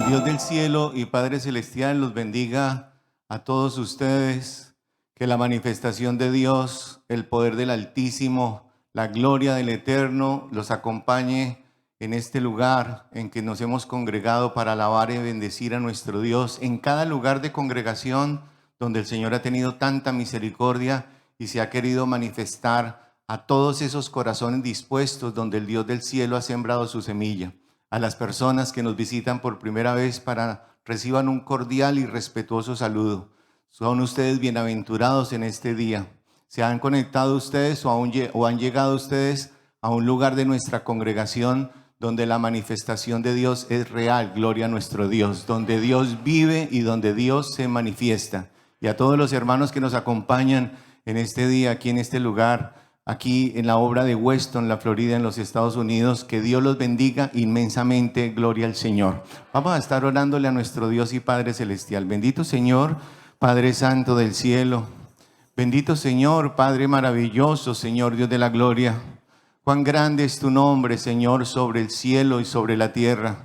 Dios del cielo y Padre celestial los bendiga a todos ustedes, que la manifestación de Dios, el poder del Altísimo, la gloria del Eterno los acompañe en este lugar en que nos hemos congregado para alabar y bendecir a nuestro Dios, en cada lugar de congregación donde el Señor ha tenido tanta misericordia y se ha querido manifestar a todos esos corazones dispuestos donde el Dios del cielo ha sembrado su semilla. A las personas que nos visitan por primera vez reciban un cordial y respetuoso saludo. Son ustedes bienaventurados en este día. ¿Se han conectado ustedes o han llegado ustedes a un lugar de nuestra congregación donde la manifestación de Dios es real? Gloria a nuestro Dios, donde Dios vive y donde Dios se manifiesta. Y a todos los hermanos que nos acompañan en este día, aquí en este lugar, aquí en la obra de Weston, la Florida, en los Estados Unidos, que Dios los bendiga inmensamente, gloria al Señor. Vamos a estar orándole a nuestro Dios y Padre Celestial. Bendito Señor, Padre Santo del cielo, bendito Señor, Padre maravilloso, Señor Dios de la gloria. Cuán grande es tu nombre, Señor, sobre el cielo y sobre la tierra.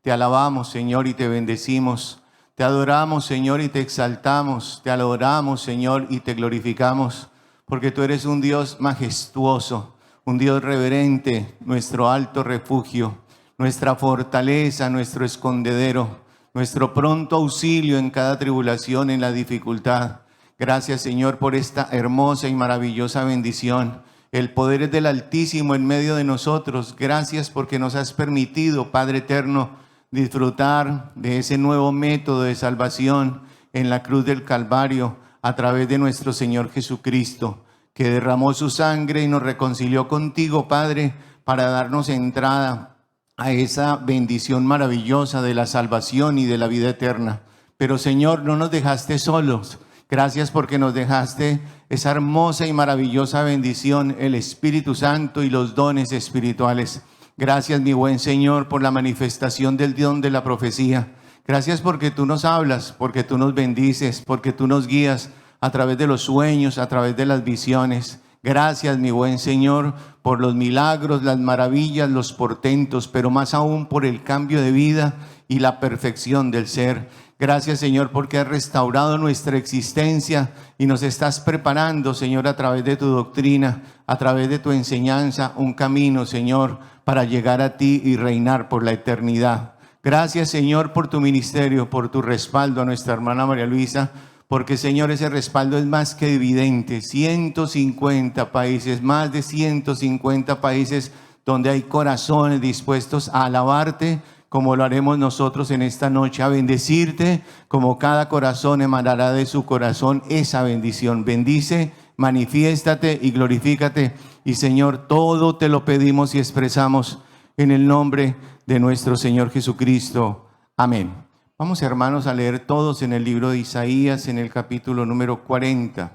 Te alabamos, Señor, y te bendecimos. Te adoramos, Señor, y te exaltamos. Te adoramos, Señor, y te glorificamos. Porque tú eres un Dios majestuoso, un Dios reverente, nuestro alto refugio, nuestra fortaleza, nuestro escondedero, nuestro pronto auxilio en cada tribulación, en la dificultad. Gracias, Señor, por esta hermosa y maravillosa bendición. El poder es del Altísimo en medio de nosotros. Gracias porque nos has permitido, Padre eterno, disfrutar de ese nuevo método de salvación en la cruz del Calvario, a través de nuestro Señor Jesucristo, que derramó su sangre y nos reconcilió contigo, Padre, para darnos entrada a esa bendición maravillosa de la salvación y de la vida eterna. Pero, Señor, no nos dejaste solos. Gracias porque nos dejaste esa hermosa y maravillosa bendición, el Espíritu Santo y los dones espirituales. Gracias, mi buen Señor, por la manifestación del don de la profecía. Gracias porque tú nos hablas, porque tú nos bendices, porque tú nos guías a través de los sueños, a través de las visiones. Gracias, mi buen Señor, por los milagros, las maravillas, los portentos, pero más aún por el cambio de vida y la perfección del ser. Gracias, Señor, porque has restaurado nuestra existencia y nos estás preparando, Señor, a través de tu doctrina, a través de tu enseñanza, un camino, Señor, para llegar a ti y reinar por la eternidad. Gracias, Señor, por tu ministerio, por tu respaldo a nuestra hermana María Luisa, porque, Señor, ese respaldo es más que evidente. 150 países, más de 150 países donde hay corazones dispuestos a alabarte, como lo haremos nosotros en esta noche, a bendecirte, como cada corazón emanará de su corazón esa bendición. Bendice, manifiéstate y glorifícate. Y, Señor, todo te lo pedimos y expresamos en el nombre de nuestro Señor Jesucristo. Amén. Vamos, hermanos, a leer todos en el libro de Isaías, en el capítulo número 40.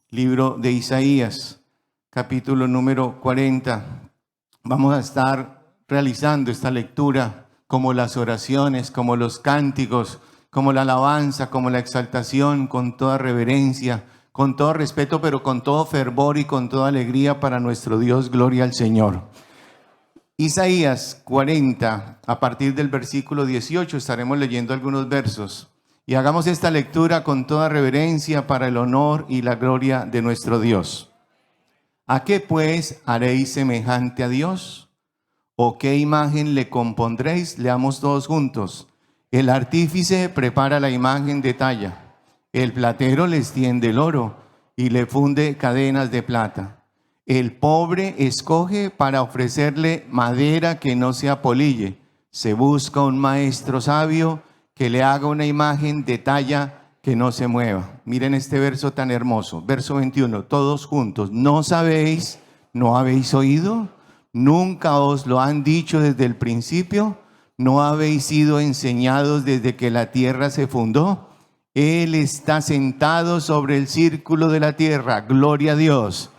Libro de Isaías, capítulo número 40. Vamos a estar realizando esta lectura como las oraciones, como los cánticos, como la alabanza, como la exaltación, con toda reverencia, con todo respeto, pero con todo fervor y con toda alegría para nuestro Dios. Gloria al Señor. Isaías 40, a partir del versículo 18, estaremos leyendo algunos versos. Y hagamos esta lectura con toda reverencia para el honor y la gloria de nuestro Dios. ¿A qué pues haréis semejante a Dios? ¿O qué imagen le compondréis? Leamos todos juntos. El artífice prepara la imagen de talla. El platero le extiende el oro y le funde cadenas de plata. El pobre escoge para ofrecerle madera que no se apolille. Se busca un maestro sabio que le haga una imagen de talla que no se mueva. Miren este verso tan hermoso. Verso 21, todos juntos. ¿No sabéis, no habéis oído? ¿Nunca os lo han dicho desde el principio? ¿No habéis sido enseñados desde que la tierra se fundó? Él está sentado sobre el círculo de la tierra. Gloria a Dios.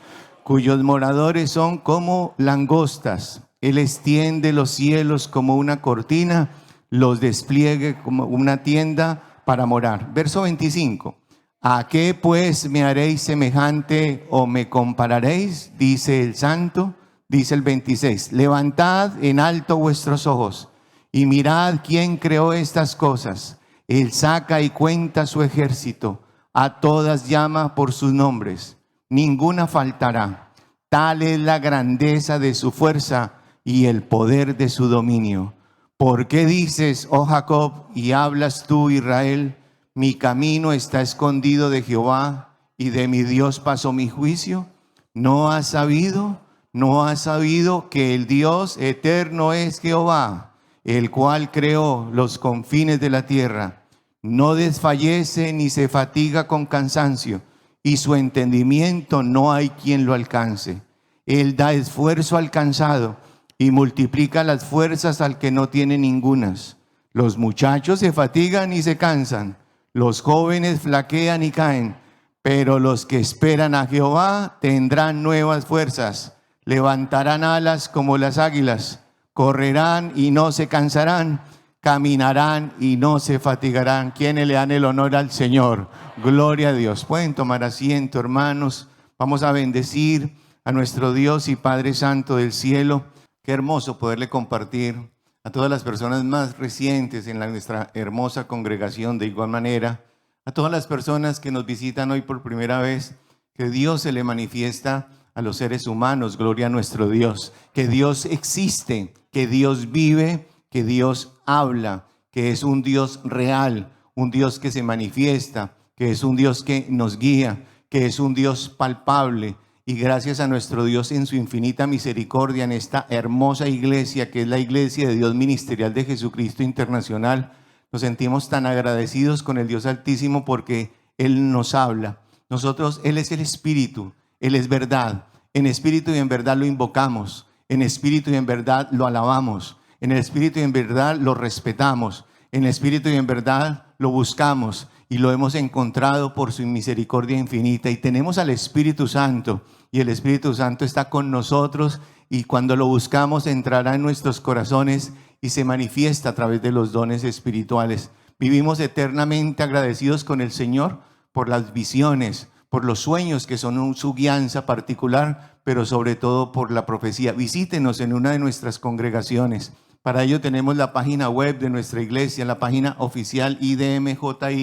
Cuyos moradores son como langostas. Él extiende los cielos como una cortina, los despliegue como una tienda para morar. Verso 25. ¿A qué pues me haréis semejante o me compararéis? Dice el Santo. Dice el 26. Levantad en alto vuestros ojos Y mirad quién creó estas cosas. Él saca y cuenta su ejército. A todas llama por sus nombres. Ninguna faltará. Tal es la grandeza de su fuerza y el poder de su dominio. ¿Por qué dices, oh Jacob, y hablas tú, Israel? Mi camino está escondido de Jehová, y de mi Dios pasó mi juicio. ¿No has sabido? ¿No has sabido que el Dios eterno es Jehová, el cual creó los confines de la tierra? No desfallece ni se fatiga con cansancio, y su entendimiento no hay quien lo alcance. Él da esfuerzo al cansado y multiplica las fuerzas al que no tiene ningunas. Los muchachos se fatigan y se cansan, los jóvenes flaquean y caen, pero los que esperan a Jehová tendrán nuevas fuerzas, levantarán alas como las águilas, correrán y no se cansarán, caminarán y no se fatigarán. ¿Quiénes le dan el honor al Señor? Gloria a Dios. Pueden tomar asiento, hermanos. Vamos a bendecir a nuestro Dios y Padre Santo del cielo. Qué hermoso poderle compartir a todas las personas más recientes en nuestra hermosa congregación. De igual manera, a todas las personas que nos visitan hoy por primera vez, que Dios se le manifiesta a los seres humanos. Gloria a nuestro Dios. Que Dios existe, que Dios vive, que Dios habla, que es un Dios real, un Dios que se manifiesta, que es un Dios que nos guía, que es un Dios palpable. Y gracias a nuestro Dios en su infinita misericordia, en esta hermosa iglesia que es la Iglesia de Dios Ministerial de Jesucristo Internacional, nos sentimos tan agradecidos con el Dios Altísimo porque Él nos habla. Nosotros, Él es el Espíritu, Él es verdad. En espíritu y en verdad lo invocamos, en espíritu y en verdad lo alabamos, en el espíritu y en verdad lo respetamos, en el espíritu y en verdad lo buscamos y lo hemos encontrado por su misericordia infinita. Y tenemos al Espíritu Santo, y el Espíritu Santo está con nosotros, y cuando lo buscamos entrará en nuestros corazones y se manifiesta a través de los dones espirituales. Vivimos eternamente agradecidos con el Señor por las visiones, por los sueños que son su guianza particular, pero sobre todo por la profecía. Visítenos en una de nuestras congregaciones. Para ello tenemos la página web de nuestra iglesia, la página oficial idmji.org.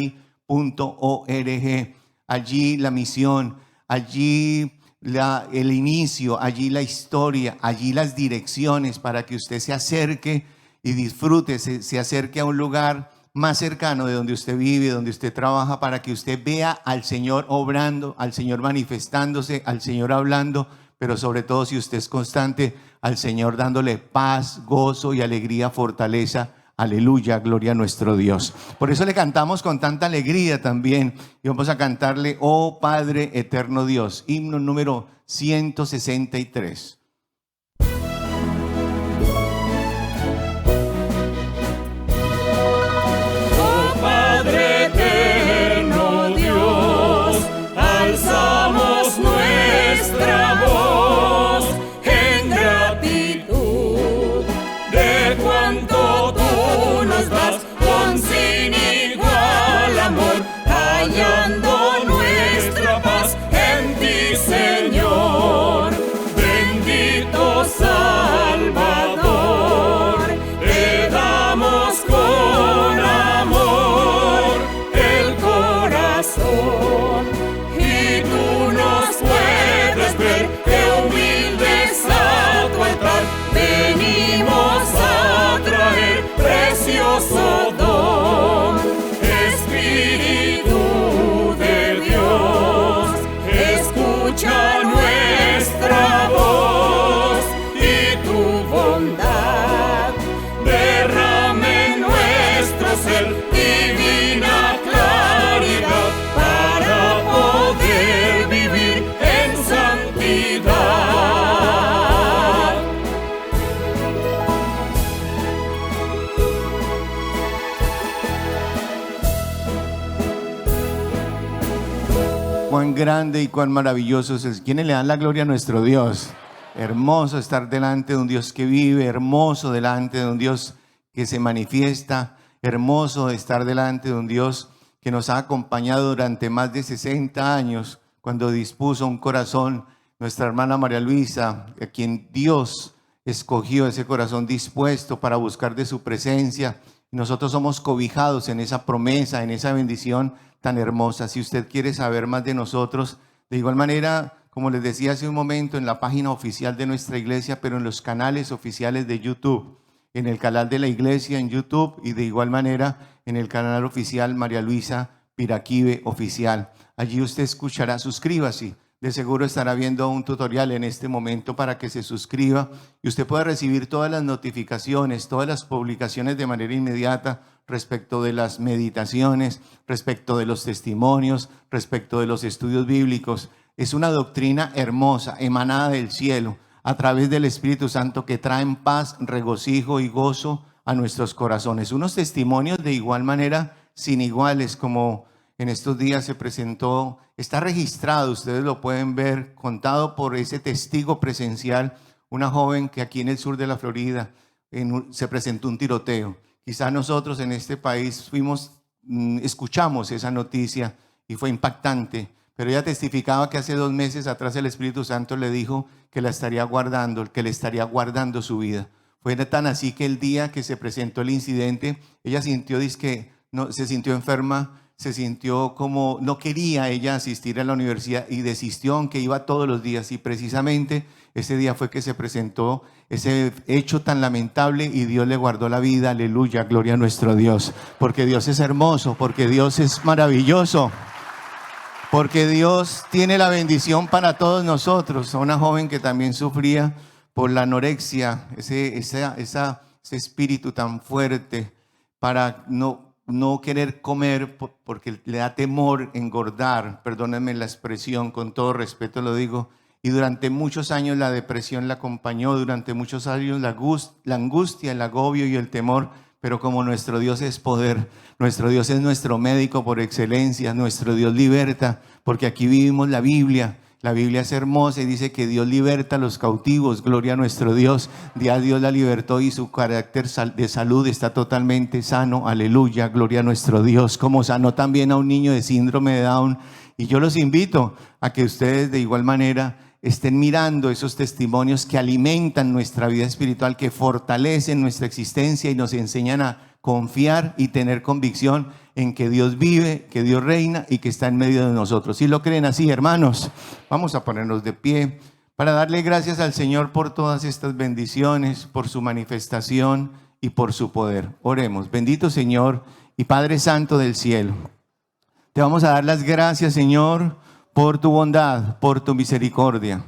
Allí la misión, allí el inicio, allí la historia, allí las direcciones para que usted se acerque y disfrute, se acerque a un lugar más cercano de donde usted vive, donde usted trabaja, para que usted vea al Señor obrando, al Señor manifestándose, al Señor hablando, pero sobre todo, si usted es constante, al Señor dándole paz, gozo y alegría, fortaleza. Aleluya, gloria a nuestro Dios. Por eso le cantamos con tanta alegría también. Y vamos a cantarle, oh Padre eterno Dios, himno número 163. Oh Padre eterno Dios, alzamos nuestra voz en gratitud de cuanto tú nos das con sin igual amor, hallando nuestra paz en ti, Señor. Bendito Salvador, te damos con amor el corazón, y tú nos puedes ver que humildes a tu altar venimos a traer precioso don. Espíritu de Dios, escucha nuestra voz y tu bondad derrame en nuestro ser divina claridad para poder vivir en santidad. Cuán grande y cuán maravilloso es. ¿Quiénes le dan la gloria a nuestro Dios? Hermoso estar delante de un Dios que vive, hermoso delante de un Dios que se manifiesta, hermoso estar delante de un Dios que nos ha acompañado durante más de 60 años, cuando dispuso un corazón, nuestra hermana María Luisa, a quien Dios escogió, ese corazón dispuesto para buscar de su presencia. Nosotros somos cobijados en esa promesa, en esa bendición tan hermosa. Si usted quiere saber más de nosotros, de igual manera, como les decía hace un momento, en la página oficial de nuestra iglesia, pero en los canales oficiales de YouTube, en el canal de la iglesia en YouTube y de igual manera en el canal oficial María Luisa Piraquive Oficial. Allí usted escuchará, suscríbase. De seguro estará viendo un tutorial en este momento para que se suscriba y usted pueda recibir todas las notificaciones, todas las publicaciones de manera inmediata respecto de las meditaciones, respecto de los testimonios, respecto de los estudios bíblicos. Es una doctrina hermosa, emanada del cielo, a través del Espíritu Santo, que traen paz, regocijo y gozo a nuestros corazones. Unos testimonios de igual manera sin iguales, como en estos días se presentó, está registrado, ustedes lo pueden ver, contado por ese testigo presencial, una joven que aquí en el sur de la Florida se presentó un tiroteo. Quizás nosotros en este país escuchamos esa noticia y fue impactante, pero ella testificaba que hace 2 meses atrás el Espíritu Santo le dijo que la estaría guardando, que le estaría guardando su vida. Fue tan así que el día que se presentó el incidente, ella sintió, se sintió enferma, se sintió como no quería ella asistir a la universidad y desistió, aunque iba todos los días, y precisamente ese día fue que se presentó ese hecho tan lamentable y Dios le guardó la vida. Aleluya, gloria a nuestro Dios, porque Dios es hermoso, porque Dios es maravilloso, porque Dios tiene la bendición para todos nosotros. Una joven que también sufría por la anorexia, ese espíritu tan fuerte para no querer comer porque le da temor engordar, perdónenme la expresión, con todo respeto lo digo, y durante muchos años la depresión la acompañó, durante muchos años la angustia, el agobio y el temor, pero como nuestro Dios es poder, nuestro Dios es nuestro médico por excelencia, nuestro Dios liberta, porque aquí vivimos la Biblia es hermosa y dice que Dios liberta a los cautivos, gloria a nuestro Dios. Dios la libertó y su carácter de salud está totalmente sano, aleluya, gloria a nuestro Dios, como sanó también a un niño de síndrome de Down. Y yo los invito a que ustedes de igual manera estén mirando esos testimonios que alimentan nuestra vida espiritual, que fortalecen nuestra existencia y nos enseñan a confiar y tener convicción en que Dios vive, que Dios reina y que está en medio de nosotros. Si lo creen así, hermanos, vamos a ponernos de pie para darle gracias al Señor por todas estas bendiciones, por su manifestación y por su poder. Oremos. Bendito Señor y Padre Santo del cielo, te vamos a dar las gracias, Señor, por tu bondad, por tu misericordia.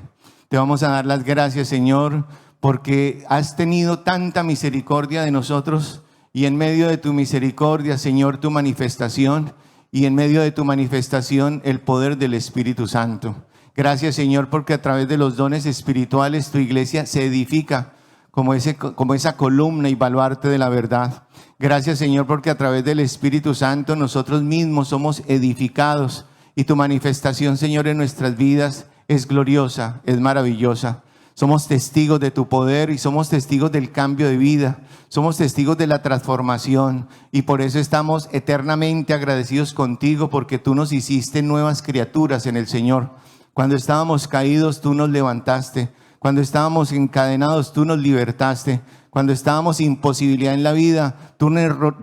Te vamos a dar las gracias, Señor, porque has tenido tanta misericordia de nosotros. Y en medio de tu misericordia, Señor, tu manifestación, y en medio de tu manifestación, el poder del Espíritu Santo. Gracias, Señor, porque a través de los dones espirituales tu iglesia se edifica como esa columna y baluarte de la verdad. Gracias, Señor, porque a través del Espíritu Santo nosotros mismos somos edificados y tu manifestación, Señor, en nuestras vidas es gloriosa, es maravillosa. Somos testigos de tu poder y somos testigos del cambio de vida. Somos testigos de la transformación y por eso estamos eternamente agradecidos contigo, porque tú nos hiciste nuevas criaturas en el Señor. Cuando estábamos caídos, tú nos levantaste. Cuando estábamos encadenados, tú nos libertaste. Cuando estábamos sin posibilidad en la vida, tú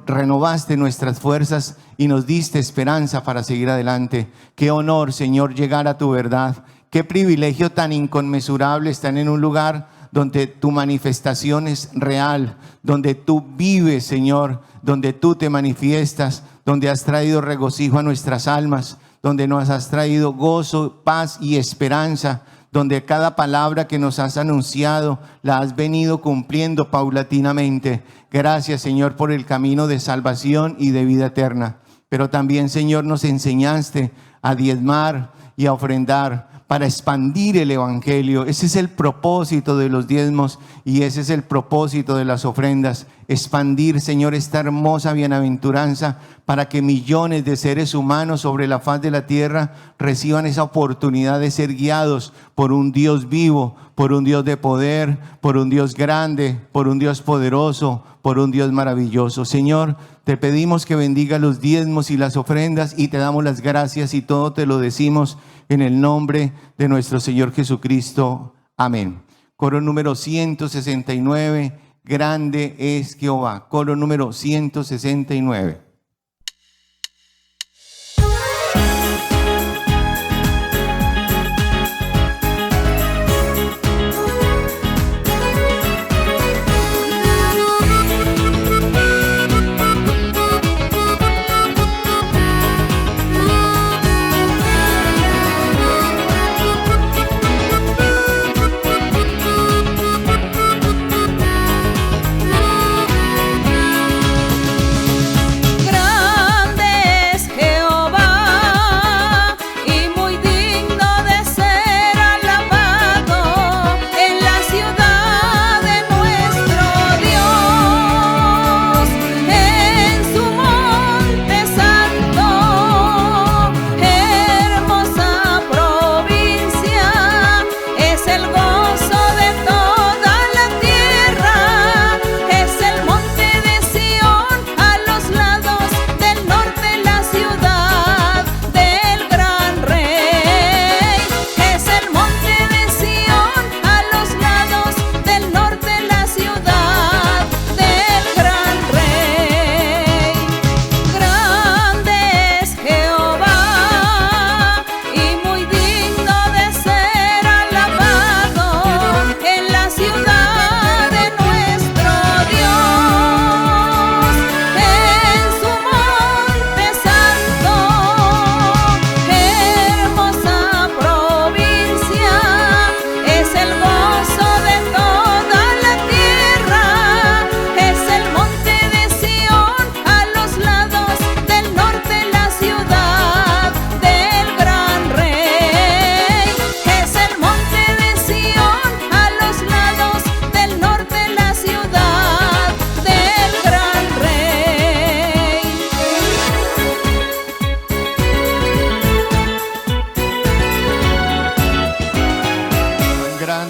renovaste nuestras fuerzas y nos diste esperanza para seguir adelante. Qué honor, Señor, llegar a tu verdad. Qué privilegio tan inconmensurable estar en un lugar donde tu manifestación es real, donde tú vives, Señor, donde tú te manifiestas, donde has traído regocijo a nuestras almas, donde nos has traído gozo, paz y esperanza, donde cada palabra que nos has anunciado la has venido cumpliendo paulatinamente. Gracias, Señor, por el camino de salvación y de vida eterna. Pero también, Señor, nos enseñaste a diezmar y a ofrendar para expandir el evangelio. Ese es el propósito de los diezmos y ese es el propósito de las ofrendas. Expandir, Señor, esta hermosa bienaventuranza para que millones de seres humanos sobre la faz de la tierra reciban esa oportunidad de ser guiados por un Dios vivo, por un Dios de poder, por un Dios grande, por un Dios poderoso, por un Dios maravilloso. Señor, te pedimos que bendiga los diezmos y las ofrendas y te damos las gracias y todo te lo decimos en el nombre de nuestro Señor Jesucristo. Amén. Coro número 169, grande es Jehová. Coro número 169.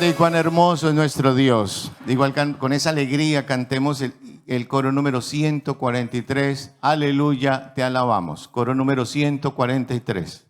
Y cuán hermoso es nuestro Dios. Igual con esa alegría cantemos el coro número 143. Aleluya, te alabamos. Coro número 143.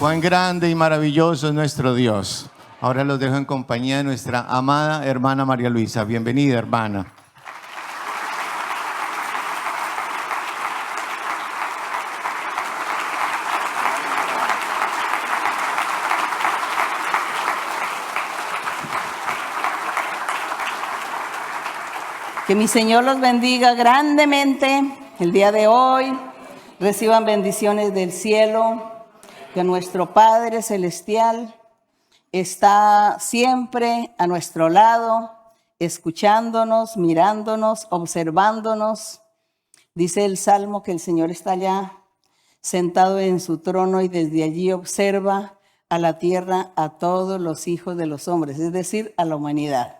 Cuán grande y maravilloso es nuestro Dios. Ahora los dejo en compañía de nuestra amada hermana María Luisa. Bienvenida, hermana. Que mi Señor los bendiga grandemente el día de hoy. Reciban bendiciones del cielo. Que nuestro Padre Celestial está siempre a nuestro lado, escuchándonos, mirándonos, observándonos. Dice el Salmo que el Señor está allá sentado en su trono y desde allí observa a la tierra, a todos los hijos de los hombres, es decir, a la humanidad.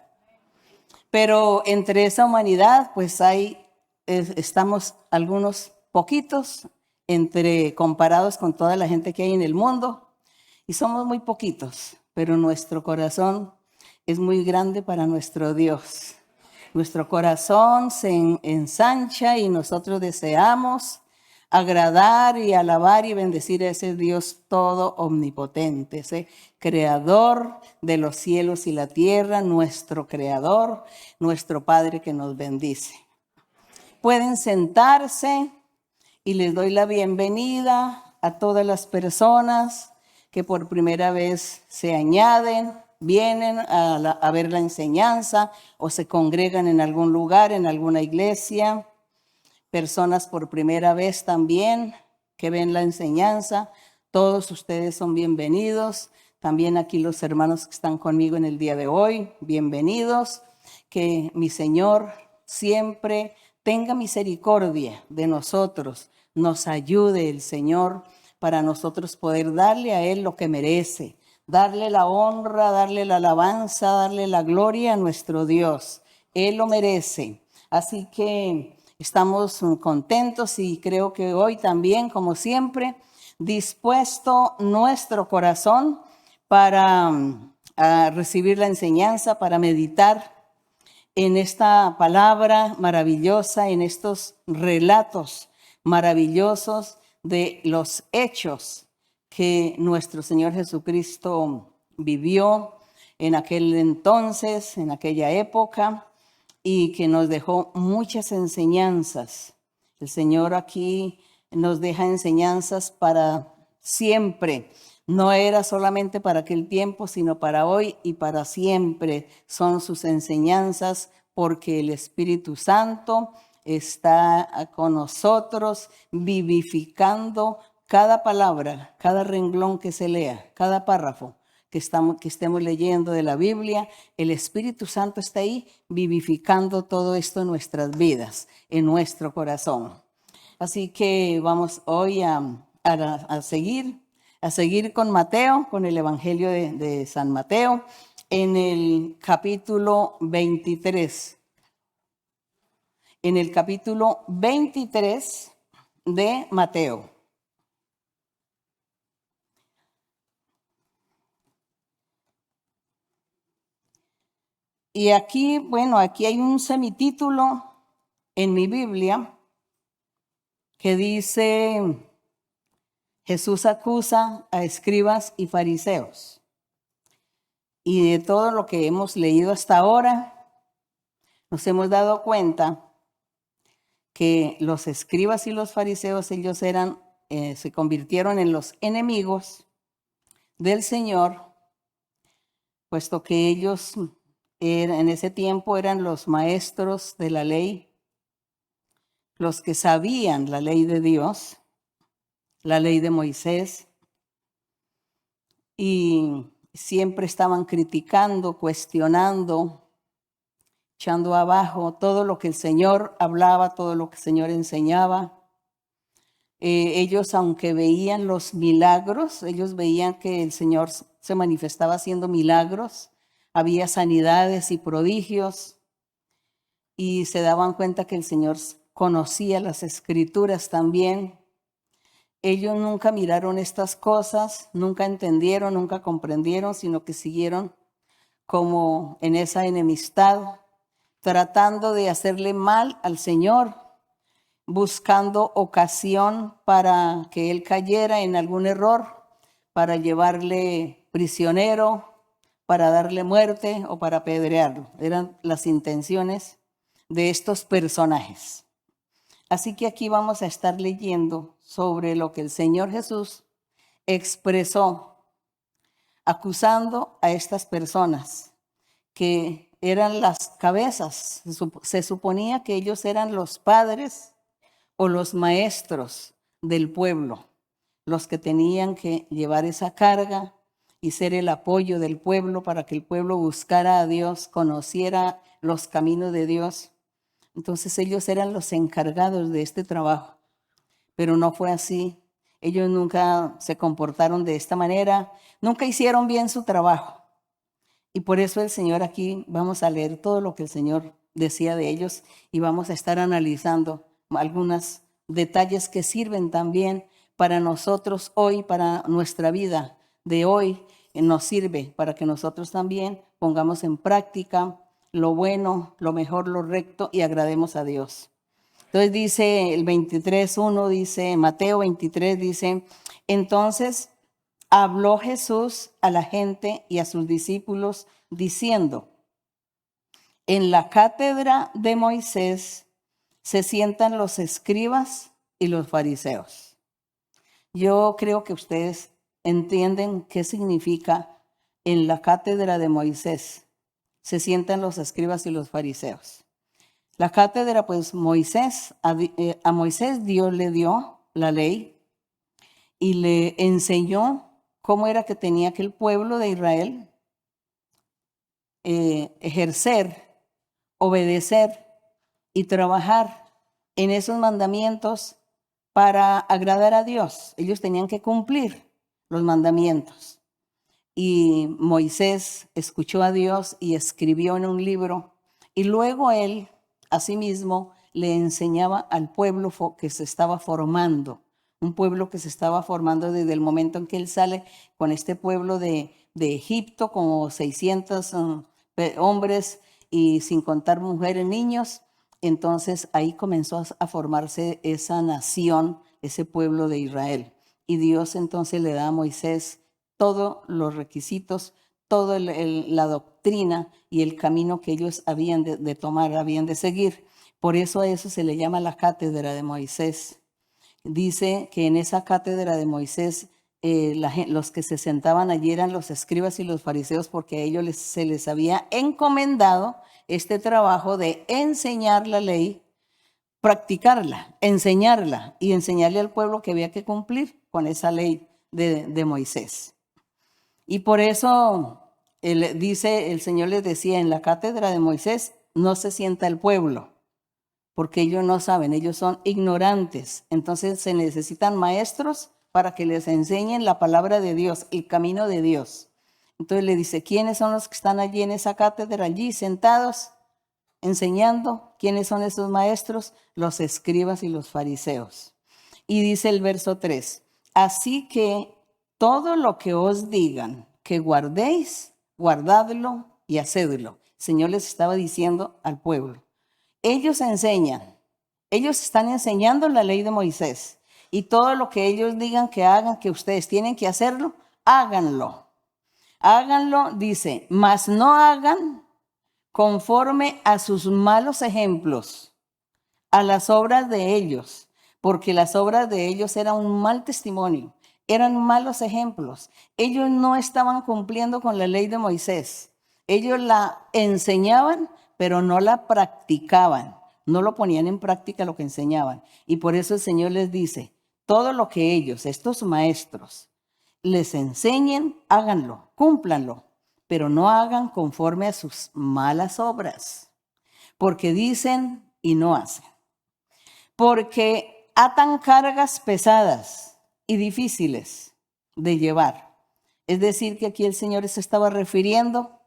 Pero entre esa humanidad, pues estamos algunos poquitos comparados con toda la gente que hay en el mundo. Y somos muy poquitos, pero nuestro corazón es muy grande para nuestro Dios. Nuestro corazón se ensancha y nosotros deseamos agradar y alabar y bendecir a ese Dios todo omnipotente, ese creador de los cielos y la tierra, nuestro creador, nuestro Padre que nos bendice. Pueden sentarse y les doy la bienvenida a todas las personas que por primera vez se añaden, vienen a ver la enseñanza o se congregan en algún lugar, en alguna iglesia. Personas por primera vez también que ven la enseñanza. Todos ustedes son bienvenidos. También aquí los hermanos que están conmigo en el día de hoy, bienvenidos. Que mi Señor siempre tenga misericordia de nosotros, nos ayude el Señor para nosotros poder darle a Él lo que merece, darle la honra, darle la alabanza, darle la gloria a nuestro Dios. Él lo merece. Así que estamos contentos y creo que hoy también, como siempre, dispuesto nuestro corazón para recibir la enseñanza, para meditar en esta palabra maravillosa, en estos relatos maravillosos de los hechos que nuestro Señor Jesucristo vivió en aquel entonces, en aquella época, y que nos dejó muchas enseñanzas. El Señor aquí nos deja enseñanzas para siempre. No era solamente para aquel tiempo, sino para hoy y para siempre. Son sus enseñanzas porque el Espíritu Santo está con nosotros vivificando cada palabra, cada renglón que se lea, cada párrafo que estemos leyendo de la Biblia. El Espíritu Santo está ahí vivificando todo esto en nuestras vidas, en nuestro corazón. Así que vamos hoy a seguir con Mateo, con el Evangelio de San Mateo, en el capítulo 23. En el capítulo 23 de Mateo. Y aquí, aquí hay un semitítulo en mi Biblia que dice: Jesús acusa a escribas y fariseos. Y de todo lo que hemos leído hasta ahora, nos hemos dado cuenta que los escribas y los fariseos, ellos se convirtieron en los enemigos del Señor, puesto que ellos en ese tiempo eran los maestros de la ley, los que sabían la ley de Dios, la ley de Moisés, y siempre estaban criticando, cuestionando, echando abajo todo lo que el Señor hablaba, todo lo que el Señor enseñaba. Ellos, aunque veían los milagros, ellos veían que el Señor se manifestaba haciendo milagros, había sanidades y prodigios, y se daban cuenta que el Señor conocía las Escrituras también. Ellos nunca miraron estas cosas, nunca entendieron, nunca comprendieron, sino que siguieron como en esa enemistad, tratando de hacerle mal al Señor, buscando ocasión para que Él cayera en algún error, para llevarle prisionero, para darle muerte o para apedrearlo. Eran las intenciones de estos personajes. Así que aquí vamos a estar leyendo sobre lo que el Señor Jesús expresó, acusando a estas personas que eran las cabezas. Se suponía que ellos eran los padres o los maestros del pueblo, los que tenían que llevar esa carga y ser el apoyo del pueblo para que el pueblo buscara a Dios, conociera los caminos de Dios. Entonces ellos eran los encargados de este trabajo, pero no fue así. Ellos nunca se comportaron de esta manera, nunca hicieron bien su trabajo. Y por eso el Señor aquí, vamos a leer todo lo que el Señor decía de ellos y vamos a estar analizando algunos detalles que sirven también para nosotros hoy, para nuestra vida de hoy, nos sirve para que nosotros también pongamos en práctica lo bueno, lo mejor, lo recto y agrademos a Dios. Entonces dice el 23:1, dice Mateo 23, dice, entonces habló Jesús a la gente y a sus discípulos diciendo, en la cátedra de Moisés se sientan los escribas y los fariseos. Yo creo que ustedes entienden qué significa en la cátedra de Moisés se sientan los escribas y los fariseos. La cátedra, pues a Moisés Dios le dio la ley y le enseñó cómo era que tenía que el pueblo de Israel ejercer, obedecer y trabajar en esos mandamientos para agradar a Dios. Ellos tenían que cumplir los mandamientos. Y Moisés escuchó a Dios y escribió en un libro. Y luego él, asimismo, le enseñaba al pueblo que se estaba formando. Un pueblo que se estaba formando desde el momento en que él sale con este pueblo de Egipto, como 600 hombres y sin contar mujeres, niños. Entonces ahí comenzó a formarse esa nación, ese pueblo de Israel. Y Dios entonces le da a Moisés todos los requisitos, toda la doctrina y el camino que ellos habían de tomar, habían de seguir. Por eso a eso se le llama la cátedra de Moisés. Dice que en esa cátedra de Moisés los que se sentaban allí eran los escribas y los fariseos, porque a ellos se les había encomendado este trabajo de enseñar la ley, practicarla, enseñarla y enseñarle al pueblo que había que cumplir con esa ley de Moisés. Y por eso el Señor les decía, en la cátedra de Moisés no se sienta el pueblo, porque ellos no saben, ellos son ignorantes. Entonces se necesitan maestros para que les enseñen la palabra de Dios, el camino de Dios. Entonces le dice, ¿quiénes son los que están allí en esa cátedra, allí sentados, enseñando? ¿Quiénes son esos maestros? Los escribas y los fariseos. Y dice el verso 3, así que todo lo que os digan que guardéis, guardadlo y hacedlo. El Señor les estaba diciendo al pueblo. Ellos enseñan, ellos están enseñando la ley de Moisés. Y todo lo que ellos digan que hagan, que ustedes tienen que hacerlo, háganlo. Háganlo, dice, mas no hagan conforme a sus malos ejemplos, a las obras de ellos, porque las obras de ellos eran un mal testimonio, eran malos ejemplos. Ellos no estaban cumpliendo con la ley de Moisés. Ellos la enseñaban, pero no la practicaban, no lo ponían en práctica lo que enseñaban. Y por eso el Señor les dice, todo lo que ellos, estos maestros, les enseñen, háganlo, cúmplanlo, pero no hagan conforme a sus malas obras, porque dicen y no hacen. Porque atan cargas pesadas y difíciles de llevar. Es decir, que aquí el Señor se estaba refiriendo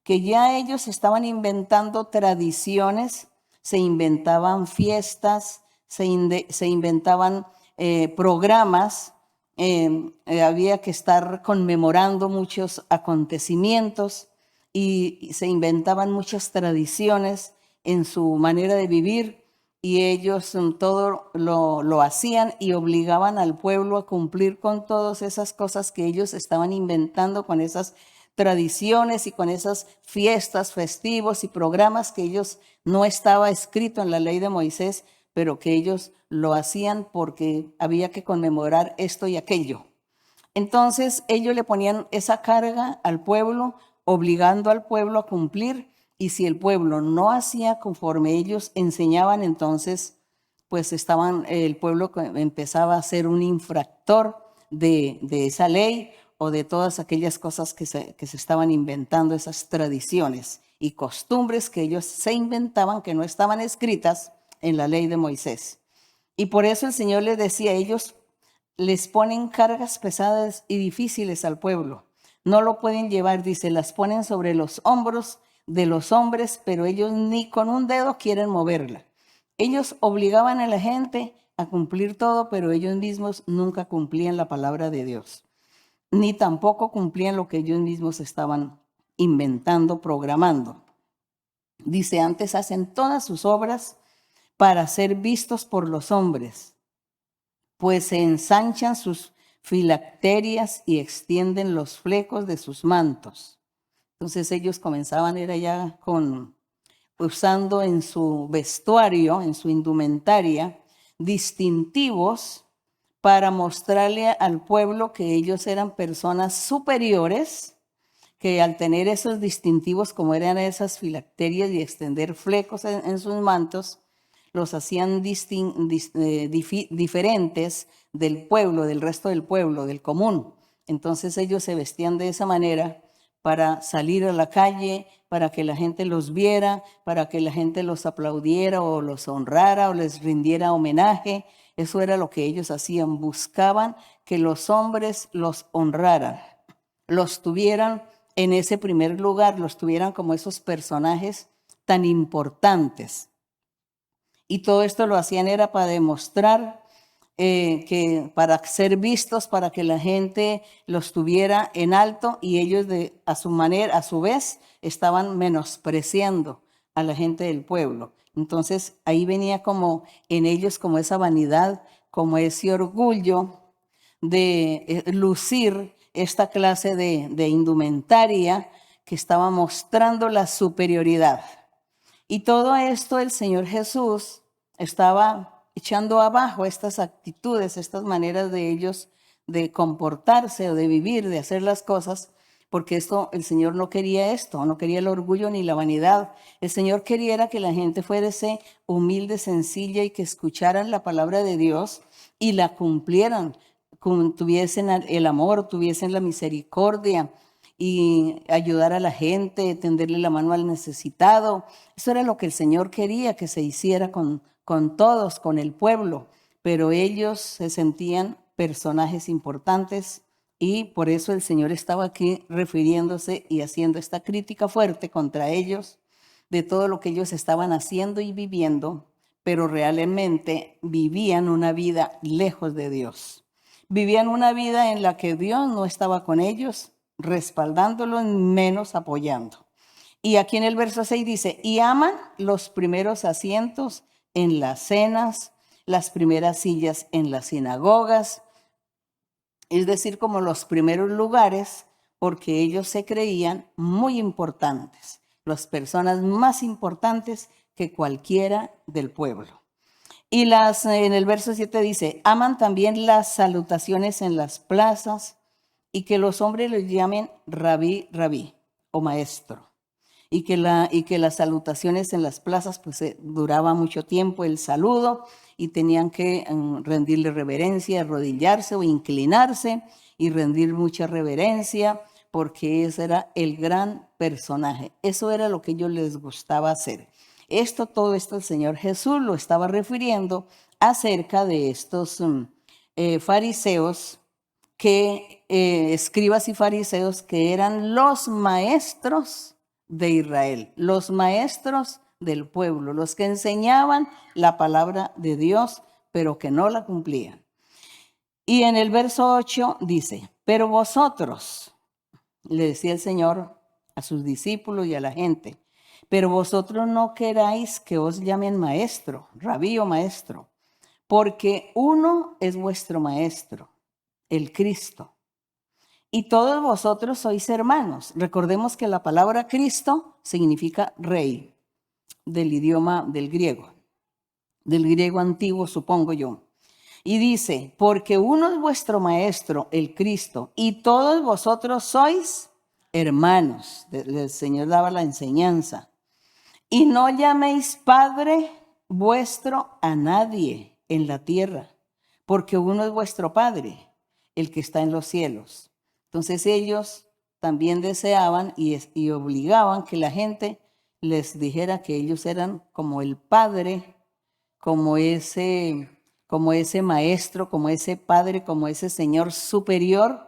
que ya ellos estaban inventando tradiciones, se inventaban fiestas, se inventaban programas, había que estar conmemorando muchos acontecimientos y se inventaban muchas tradiciones en su manera de vivir y ellos todo lo hacían y obligaban al pueblo a cumplir con todas esas cosas que ellos estaban inventando, con esas tradiciones y con esas fiestas, festivos y programas que ellos no estaba escrito en la ley de Moisés, pero que ellos lo hacían porque había que conmemorar esto y aquello. Entonces ellos le ponían esa carga al pueblo, obligando al pueblo a cumplir, y si el pueblo no hacía conforme ellos enseñaban, entonces pues el pueblo empezaba a ser un infractor de esa ley o de todas aquellas cosas que se estaban inventando, esas tradiciones y costumbres que ellos se inventaban, que no estaban escritas en la ley de Moisés. Y por eso el Señor les decía, ellos les ponen cargas pesadas y difíciles al pueblo. no lo pueden llevar, dice, las ponen sobre los hombros de los hombres, pero ellos ni con un dedo quieren moverla. Ellos obligaban a la gente a cumplir todo, pero ellos mismos nunca cumplían la palabra de Dios, ni tampoco cumplían lo que ellos mismos estaban inventando, programando. Dice, antes hacen todas sus obras para ser vistos por los hombres, pues se ensanchan sus filacterias y extienden los flecos de sus mantos. Entonces ellos comenzaban, era ya usando en su vestuario, en su indumentaria, distintivos para mostrarle al pueblo que ellos eran personas superiores, que al tener esos distintivos, como eran esas filacterias y extender flecos en sus mantos, los hacían diferentes del pueblo, del resto del pueblo, del común. Entonces ellos se vestían de esa manera para salir a la calle, para que la gente los viera, para que la gente los aplaudiera o los honrara o les rindiera homenaje. Eso era lo que ellos hacían, buscaban que los hombres los honraran, los tuvieran en ese primer lugar, los tuvieran como esos personajes tan importantes. Y todo esto lo hacían era para demostrar que para ser vistos, para que la gente los tuviera en alto, y ellos a su manera, a su vez, estaban menospreciando a la gente del pueblo. Entonces ahí venía como en ellos como esa vanidad, como ese orgullo de lucir esta clase de indumentaria que estaba mostrando la superioridad. Y todo esto el Señor Jesús estaba echando abajo estas actitudes, estas maneras de ellos de comportarse o de vivir, de hacer las cosas, porque el Señor no quería esto, no quería el orgullo ni la vanidad. El Señor quería que la gente fuese humilde, sencilla, y que escucharan la palabra de Dios y la cumplieran, tuviesen el amor, tuviesen la misericordia y ayudar a la gente, tenderle la mano al necesitado. Eso era lo que el Señor quería que se hiciera con todos, con el pueblo, pero ellos se sentían personajes importantes y por eso el Señor estaba aquí refiriéndose y haciendo esta crítica fuerte contra ellos de todo lo que ellos estaban haciendo y viviendo, pero realmente vivían una vida lejos de Dios. Vivían una vida en la que Dios no estaba con ellos, respaldándolos, menos apoyando. Y aquí en el verso 6 dice, y aman los primeros asientos en las cenas, las primeras sillas en las sinagogas, es decir, como los primeros lugares, porque ellos se creían muy importantes, las personas más importantes que cualquiera del pueblo. Y en el verso 7 dice, aman también las salutaciones en las plazas y que los hombres los llamen rabí, rabí o maestro. Y que las salutaciones en las plazas pues duraba mucho tiempo el saludo y tenían que rendirle reverencia, arrodillarse o inclinarse y rendir mucha reverencia porque ese era el gran personaje. Eso era lo que a ellos les gustaba hacer. Todo esto el Señor Jesús lo estaba refiriendo acerca de estos fariseos, escribas y fariseos que eran los maestros de Israel, los maestros del pueblo, los que enseñaban la palabra de Dios, pero que no la cumplían. Y en el verso 8 dice, pero vosotros, le decía el Señor a sus discípulos y a la gente, pero vosotros no queráis que os llamen maestro, rabí o maestro, porque uno es vuestro maestro, el Cristo. Y todos vosotros sois hermanos. Recordemos que la palabra Cristo significa rey, del idioma del griego antiguo, supongo yo. Y dice, porque uno es vuestro maestro, el Cristo, y todos vosotros sois hermanos. El Señor daba la enseñanza. Y no llaméis Padre vuestro a nadie en la tierra, porque uno es vuestro Padre, el que está en los cielos. Entonces ellos también deseaban y obligaban que la gente les dijera que ellos eran como el Padre, como ese maestro, como ese Padre, como ese Señor superior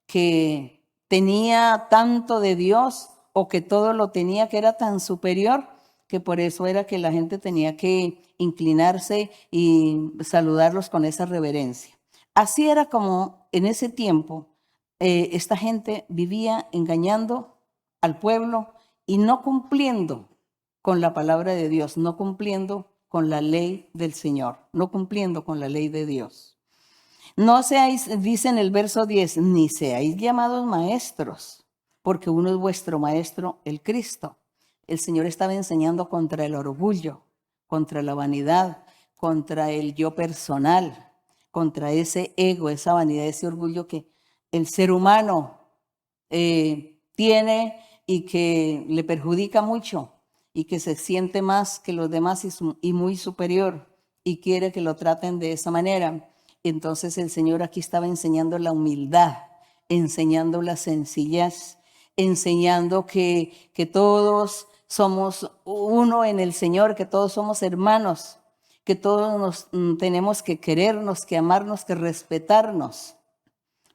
que tenía tanto de Dios o que todo lo tenía, que era tan superior, que por eso era que la gente tenía que inclinarse y saludarlos con esa reverencia. Así era como en ese tiempo esta gente vivía engañando al pueblo y no cumpliendo con la palabra de Dios, no cumpliendo con la ley del Señor, no cumpliendo con la ley de Dios. No seáis, dice en el verso 10, ni seáis llamados maestros, porque uno es vuestro maestro, el Cristo. El Señor estaba enseñando contra el orgullo, contra la vanidad, contra el yo personal, contra ese ego, esa vanidad, ese orgullo que el ser humano tiene y que le perjudica mucho y que se siente más que los demás y muy superior y quiere que lo traten de esa manera. Entonces el Señor aquí estaba enseñando la humildad, enseñando la sencillez, enseñando que todos somos uno en el Señor, que todos somos hermanos, que todos nos tenemos que querernos, que amarnos, que respetarnos,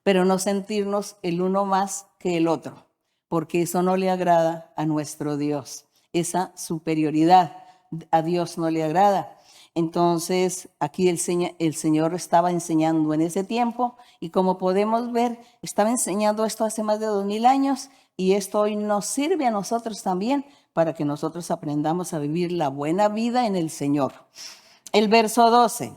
pero no sentirnos el uno más que el otro, porque eso no le agrada a nuestro Dios. Esa superioridad a Dios no le agrada. Entonces, aquí el Señor estaba enseñando en ese tiempo y como podemos ver, estaba enseñando esto hace más de 2000 años y esto hoy nos sirve a nosotros también para que nosotros aprendamos a vivir la buena vida en el Señor. El verso 12,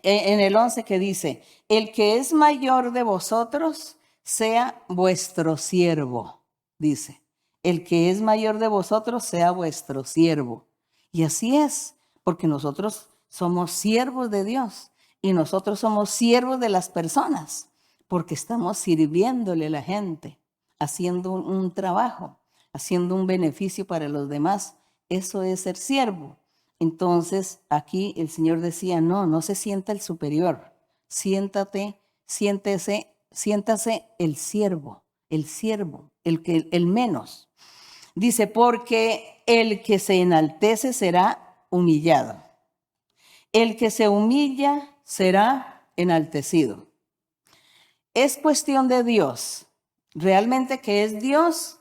en el 11 que dice, el que es mayor de vosotros sea vuestro siervo, dice. El que es mayor de vosotros sea vuestro siervo. Y así es, porque nosotros somos siervos de Dios y nosotros somos siervos de las personas, porque estamos sirviéndole a la gente, haciendo un trabajo, haciendo un beneficio para los demás. Eso es ser siervo. Entonces, aquí el Señor decía, no se sienta el superior, siéntase el siervo, el menos. Dice, porque el que se enaltece será humillado. El que se humilla será enaltecido. Es cuestión de Dios, realmente que es Dios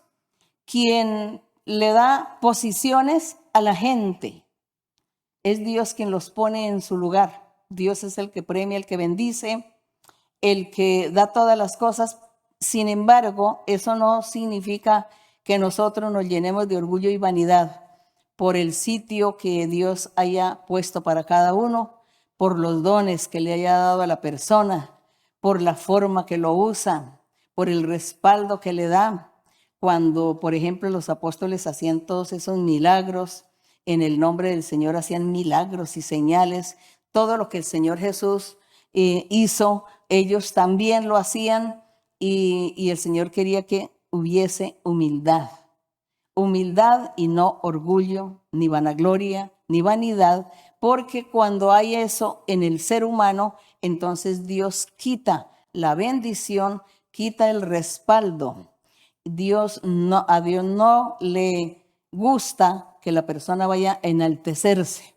quien le da posiciones a la gente. Es Dios quien los pone en su lugar. Dios es el que premia, el que bendice, el que da todas las cosas. Sin embargo, eso no significa que nosotros nos llenemos de orgullo y vanidad por el sitio que Dios haya puesto para cada uno, por los dones que le haya dado a la persona, por la forma que lo usa, por el respaldo que le da. Cuando, por ejemplo, los apóstoles hacían todos esos milagros, en el nombre del Señor hacían milagros y señales, todo lo que el Señor Jesús hizo, ellos también lo hacían y el Señor quería que hubiese humildad y no orgullo, ni vanagloria, ni vanidad, porque cuando hay eso en el ser humano, entonces Dios quita la bendición, quita el respaldo. A Dios no le gusta que la persona vaya a enaltecerse.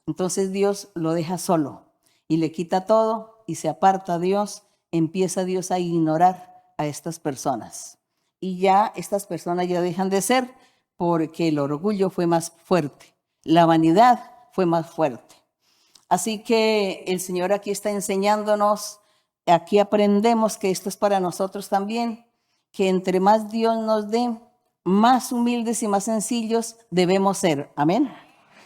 Entonces Dios lo deja solo y le quita todo y se aparta a Dios, empieza Dios a ignorar a estas personas. Y ya estas personas ya dejan de ser porque el orgullo fue más fuerte, la vanidad fue más fuerte. Así que el Señor aquí está enseñándonos, aquí aprendemos que esto es para nosotros también, que entre más Dios nos dé, más humildes y más sencillos debemos ser. Amén.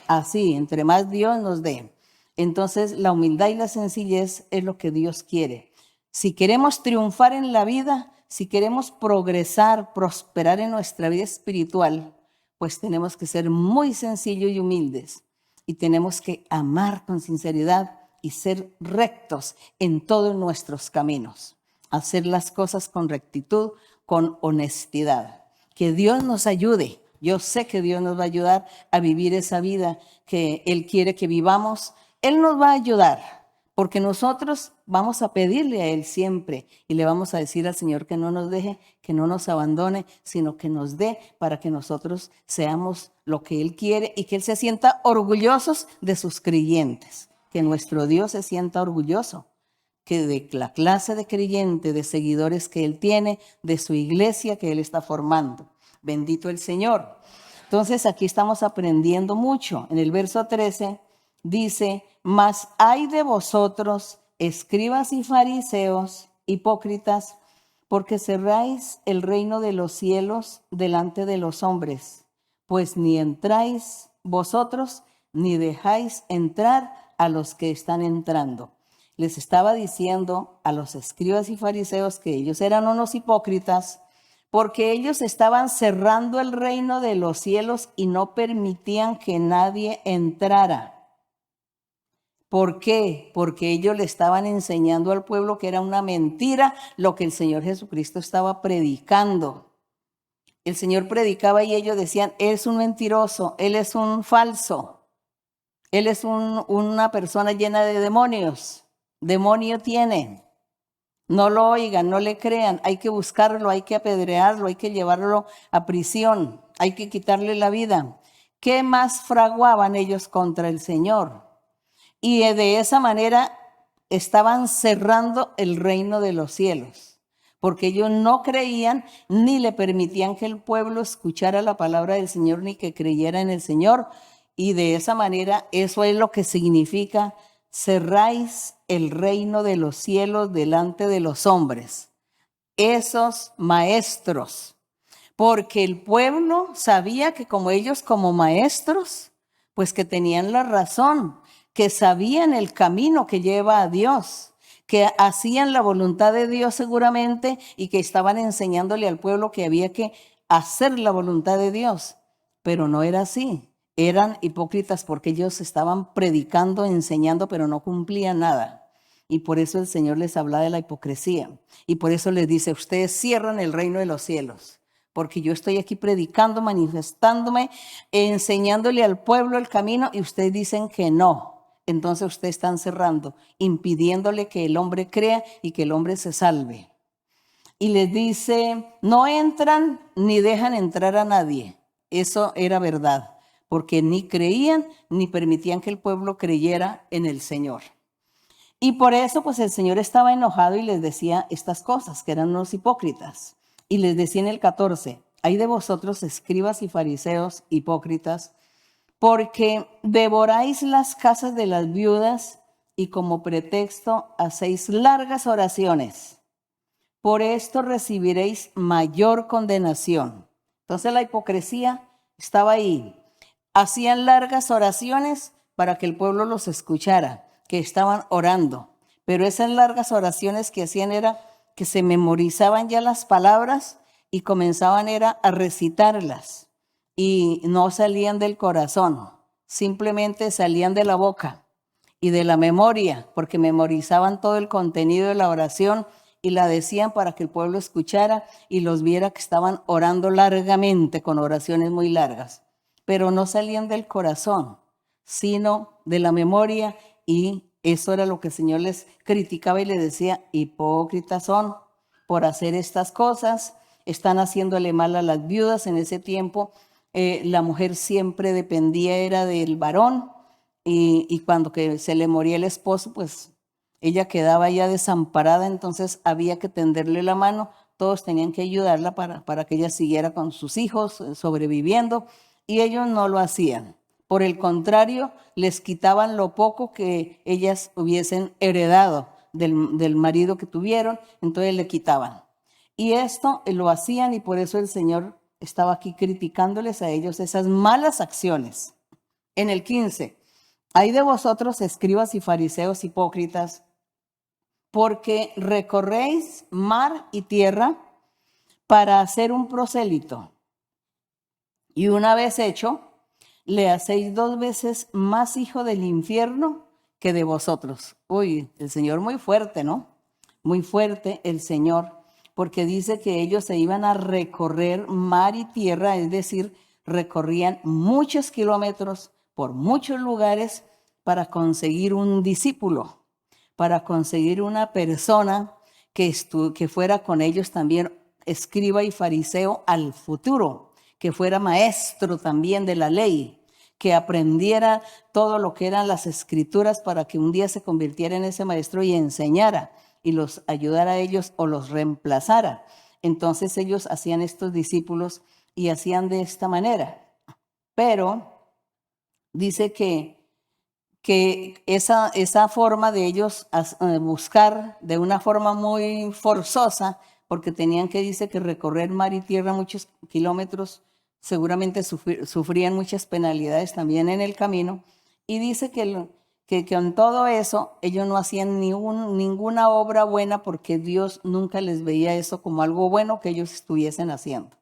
Así, entre más Dios nos dé. Entonces, la humildad y la sencillez es lo que Dios quiere. Si queremos triunfar en la vida, si queremos progresar, prosperar en nuestra vida espiritual, pues tenemos que ser muy sencillos y humildes. Y tenemos que amar con sinceridad y ser rectos en todos nuestros caminos. Hacer las cosas con rectitud, con honestidad. Que Dios nos ayude. Yo sé que Dios nos va a ayudar a vivir esa vida que Él quiere que vivamos. Él nos va a ayudar, porque nosotros vamos a pedirle a Él siempre y le vamos a decir al Señor que no nos deje, que no nos abandone, sino que nos dé para que nosotros seamos lo que Él quiere y que Él se sienta orgullosos de sus creyentes. Que nuestro Dios se sienta orgulloso, que de la clase de creyente, de seguidores que él tiene, de su iglesia que él está formando. Bendito el Señor. Entonces aquí estamos aprendiendo mucho. En el verso 13 dice, mas hay de vosotros, escribas y fariseos, hipócritas, porque cerráis el reino de los cielos delante de los hombres, pues ni entráis vosotros, ni dejáis entrar a los que están entrando. Les estaba diciendo a los escribas y fariseos que ellos eran unos hipócritas, porque ellos estaban cerrando el reino de los cielos y no permitían que nadie entrara. ¿Por qué? Porque ellos le estaban enseñando al pueblo que era una mentira lo que el Señor Jesucristo estaba predicando. El Señor predicaba y ellos decían, Él es un mentiroso, Él es un falso, Él es una persona llena de demonios. Demonio tiene. No lo oigan, no le crean, hay que buscarlo, hay que apedrearlo, hay que llevarlo a prisión, hay que quitarle la vida. ¿Qué más fraguaban ellos contra el Señor? Y de esa manera estaban cerrando el reino de los cielos, porque ellos no creían ni le permitían que el pueblo escuchara la palabra del Señor ni que creyera en el Señor. Y de esa manera eso es lo que significa cerráis el reino de los cielos delante de los hombres. Esos maestros, porque el pueblo sabía que como ellos como maestros, pues que tenían la razón, que sabían el camino que lleva a Dios, que hacían la voluntad de Dios seguramente y que estaban enseñándole al pueblo que había que hacer la voluntad de Dios. Pero no era así. Eran hipócritas porque ellos estaban predicando, enseñando, pero no cumplían nada. Y por eso el Señor les habla de la hipocresía. Y por eso les dice, ustedes cierran el reino de los cielos. Porque yo estoy aquí predicando, manifestándome, enseñándole al pueblo el camino y ustedes dicen que no. Entonces ustedes están cerrando, impidiéndole que el hombre crea y que el hombre se salve. Y les dice, no entran ni dejan entrar a nadie. Eso era verdad, porque ni creían ni permitían que el pueblo creyera en el Señor. Y por eso pues el Señor estaba enojado y les decía estas cosas, que eran unos hipócritas. Y les decía en el 14, hay de vosotros escribas y fariseos hipócritas, porque devoráis las casas de las viudas y como pretexto hacéis largas oraciones. Por esto recibiréis mayor condenación. Entonces la hipocresía estaba ahí. Hacían largas oraciones para que el pueblo los escuchara, que estaban orando. Pero esas largas oraciones que hacían era que se memorizaban ya las palabras y comenzaban era a recitarlas. Y no salían del corazón, simplemente salían de la boca y de la memoria, porque memorizaban todo el contenido de la oración y la decían para que el pueblo escuchara y los viera que estaban orando largamente, con oraciones muy largas. Pero no salían del corazón, sino de la memoria, y eso era lo que el Señor les criticaba y les decía, hipócritas son por hacer estas cosas, están haciéndole mal a las viudas. En ese tiempo la mujer siempre dependía era del varón y cuando que se le moría el esposo, pues ella quedaba ya desamparada, entonces había que tenderle la mano, todos tenían que ayudarla para que ella siguiera con sus hijos sobreviviendo, y ellos no lo hacían. Por el contrario, les quitaban lo poco que ellas hubiesen heredado del marido que tuvieron, entonces le quitaban. Y esto lo hacían y por eso el Señor estaba aquí criticándoles a ellos esas malas acciones. En el 15, hay de vosotros escribas y fariseos hipócritas, porque recorréis mar y tierra para hacer un prosélito. Y una vez hecho, le hacéis 2 veces más hijo del infierno que de vosotros. Uy, el Señor muy fuerte, ¿no? Muy fuerte el Señor, porque dice que ellos se iban a recorrer mar y tierra, es decir, recorrían muchos kilómetros por muchos lugares para conseguir un discípulo, para conseguir una persona que fuera con ellos también escriba y fariseo al futuro, que fuera maestro también de la ley, que aprendiera todo lo que eran las escrituras para que un día se convirtiera en ese maestro y enseñara y los ayudara a ellos o los reemplazara. Entonces ellos hacían estos discípulos y hacían de esta manera. Pero dice que esa forma de ellos buscar de una forma muy forzosa, porque tenían que, dice, que recorrer mar y tierra muchos kilómetros, seguramente sufrían muchas penalidades también en el camino, y dice que con todo eso ellos no hacían ninguna obra buena porque Dios nunca les veía eso como algo bueno que ellos estuviesen haciendo.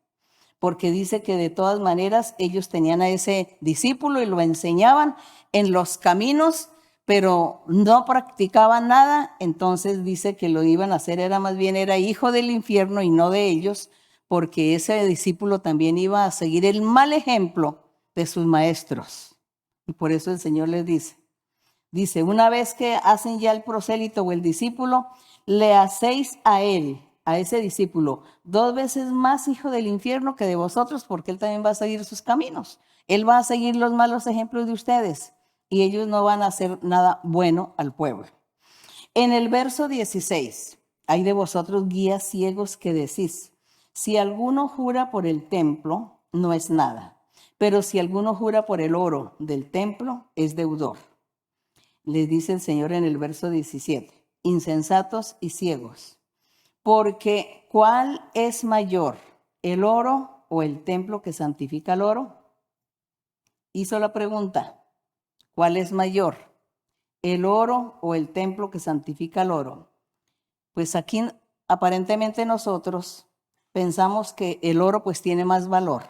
Porque dice que de todas maneras ellos tenían a ese discípulo y lo enseñaban en los caminos, pero no practicaban nada. Entonces dice que lo iban a hacer, era hijo del infierno y no de ellos, porque ese discípulo también iba a seguir el mal ejemplo de sus maestros. Y por eso el Señor les dice, una vez que hacen ya el prosélito o el discípulo, le hacéis a él, a ese discípulo, 2 veces más hijo del infierno que de vosotros, porque él también va a seguir sus caminos. Él va a seguir los malos ejemplos de ustedes y ellos no van a hacer nada bueno al pueblo. En el verso 16, hay de vosotros guías ciegos que decís, si alguno jura por el templo, no es nada, pero si alguno jura por el oro del templo, es deudor. Les dice el Señor en el verso 17, insensatos y ciegos. Porque ¿cuál es mayor, el oro o el templo que santifica el oro? Hizo la pregunta, ¿cuál es mayor, el oro o el templo que santifica el oro? Pues aquí aparentemente nosotros pensamos que el oro pues tiene más valor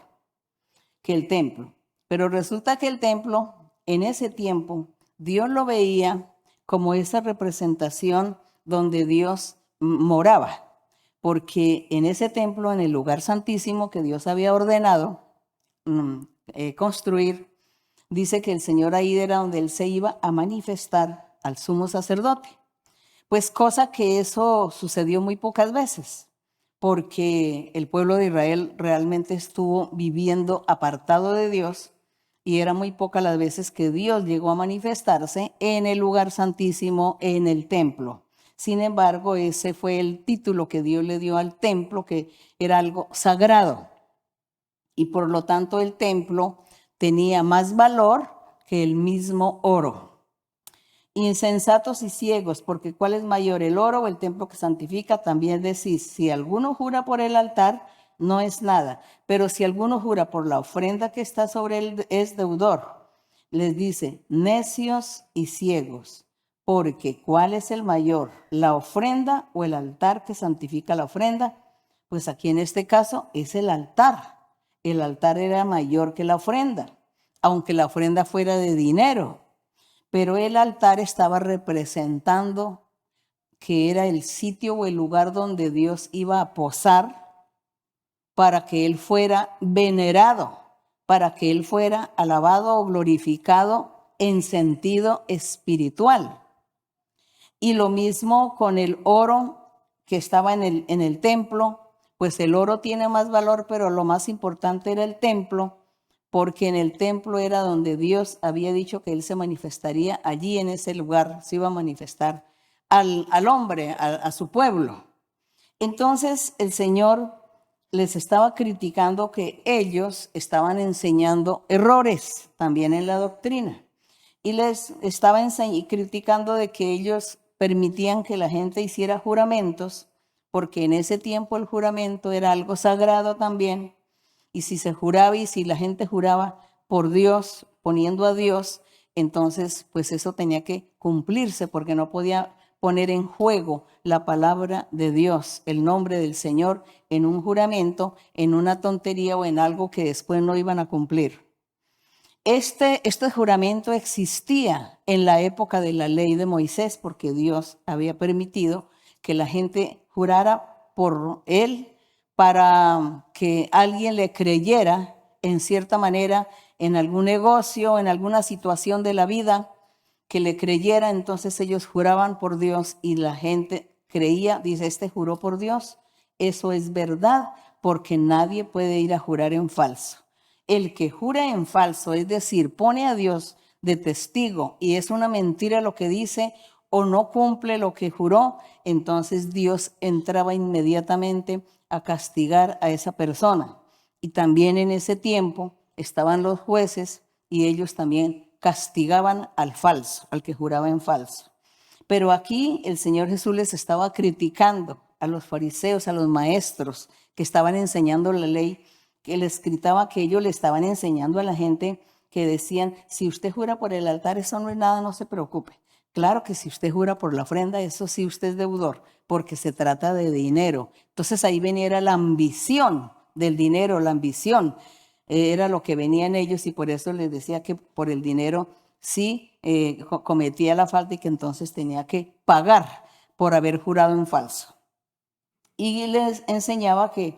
que el templo, pero resulta que el templo en ese tiempo Dios lo veía como esa representación donde Dios moraba. Porque en ese templo, en el lugar santísimo que Dios había ordenado construir, dice que el Señor ahí era donde Él se iba a manifestar al sumo sacerdote. Pues cosa que eso sucedió muy pocas veces, porque el pueblo de Israel realmente estuvo viviendo apartado de Dios y era muy pocas las veces que Dios llegó a manifestarse en el lugar santísimo, en el templo. Sin embargo, ese fue el título que Dios le dio al templo, que era algo sagrado. Y por lo tanto el templo tenía más valor que el mismo oro. Insensatos y ciegos, porque ¿cuál es mayor, el oro o el templo que santifica? También decís, si alguno jura por el altar, no es nada. Pero si alguno jura por la ofrenda que está sobre él, es deudor. Les dice, necios y ciegos. Porque ¿cuál es el mayor, la ofrenda o el altar que santifica la ofrenda? Pues aquí en este caso es el altar. El altar era mayor que la ofrenda, aunque la ofrenda fuera de dinero. Pero el altar estaba representando que era el sitio o el lugar donde Dios iba a posar para que Él fuera venerado, para que Él fuera alabado o glorificado en sentido espiritual. Y lo mismo con el oro que estaba en el templo, pues el oro tiene más valor, pero lo más importante era el templo, porque en el templo era donde Dios había dicho que Él se manifestaría, allí en ese lugar se iba a manifestar al hombre, a su pueblo. Entonces el Señor les estaba criticando que ellos estaban enseñando errores también en la doctrina, y les estaba criticando de que ellos permitían que la gente hiciera juramentos, porque en ese tiempo el juramento era algo sagrado también, y si se juraba y si la gente juraba por Dios, poniendo a Dios, entonces pues eso tenía que cumplirse, porque no podía poner en juego la palabra de Dios, el nombre del Señor, en un juramento, en una tontería o en algo que después no iban a cumplir. Este juramento existía en la época de la ley de Moisés, porque Dios había permitido que la gente jurara por él para que alguien le creyera en cierta manera en algún negocio, en alguna situación de la vida, que le creyera. Entonces ellos juraban por Dios y la gente creía, dice, este juró por Dios. Eso es verdad, porque nadie puede ir a jurar en falso. El que jura en falso, es decir, pone a Dios de testigo y es una mentira lo que dice o no cumple lo que juró, entonces Dios entraba inmediatamente a castigar a esa persona. Y también en ese tiempo estaban los jueces y ellos también castigaban al falso, al que juraba en falso. Pero aquí el Señor Jesús les estaba criticando a los fariseos, a los maestros que estaban enseñando la ley, que les gritaba que ellos le estaban enseñando a la gente que decían, si usted jura por el altar, eso no es nada, no se preocupe. Claro que si usted jura por la ofrenda, eso sí usted es deudor, porque se trata de dinero. Entonces ahí venía la ambición del dinero, la ambición era lo que venía en ellos y por eso les decía que por el dinero sí cometía la falta y que entonces tenía que pagar por haber jurado en falso. Y les enseñaba que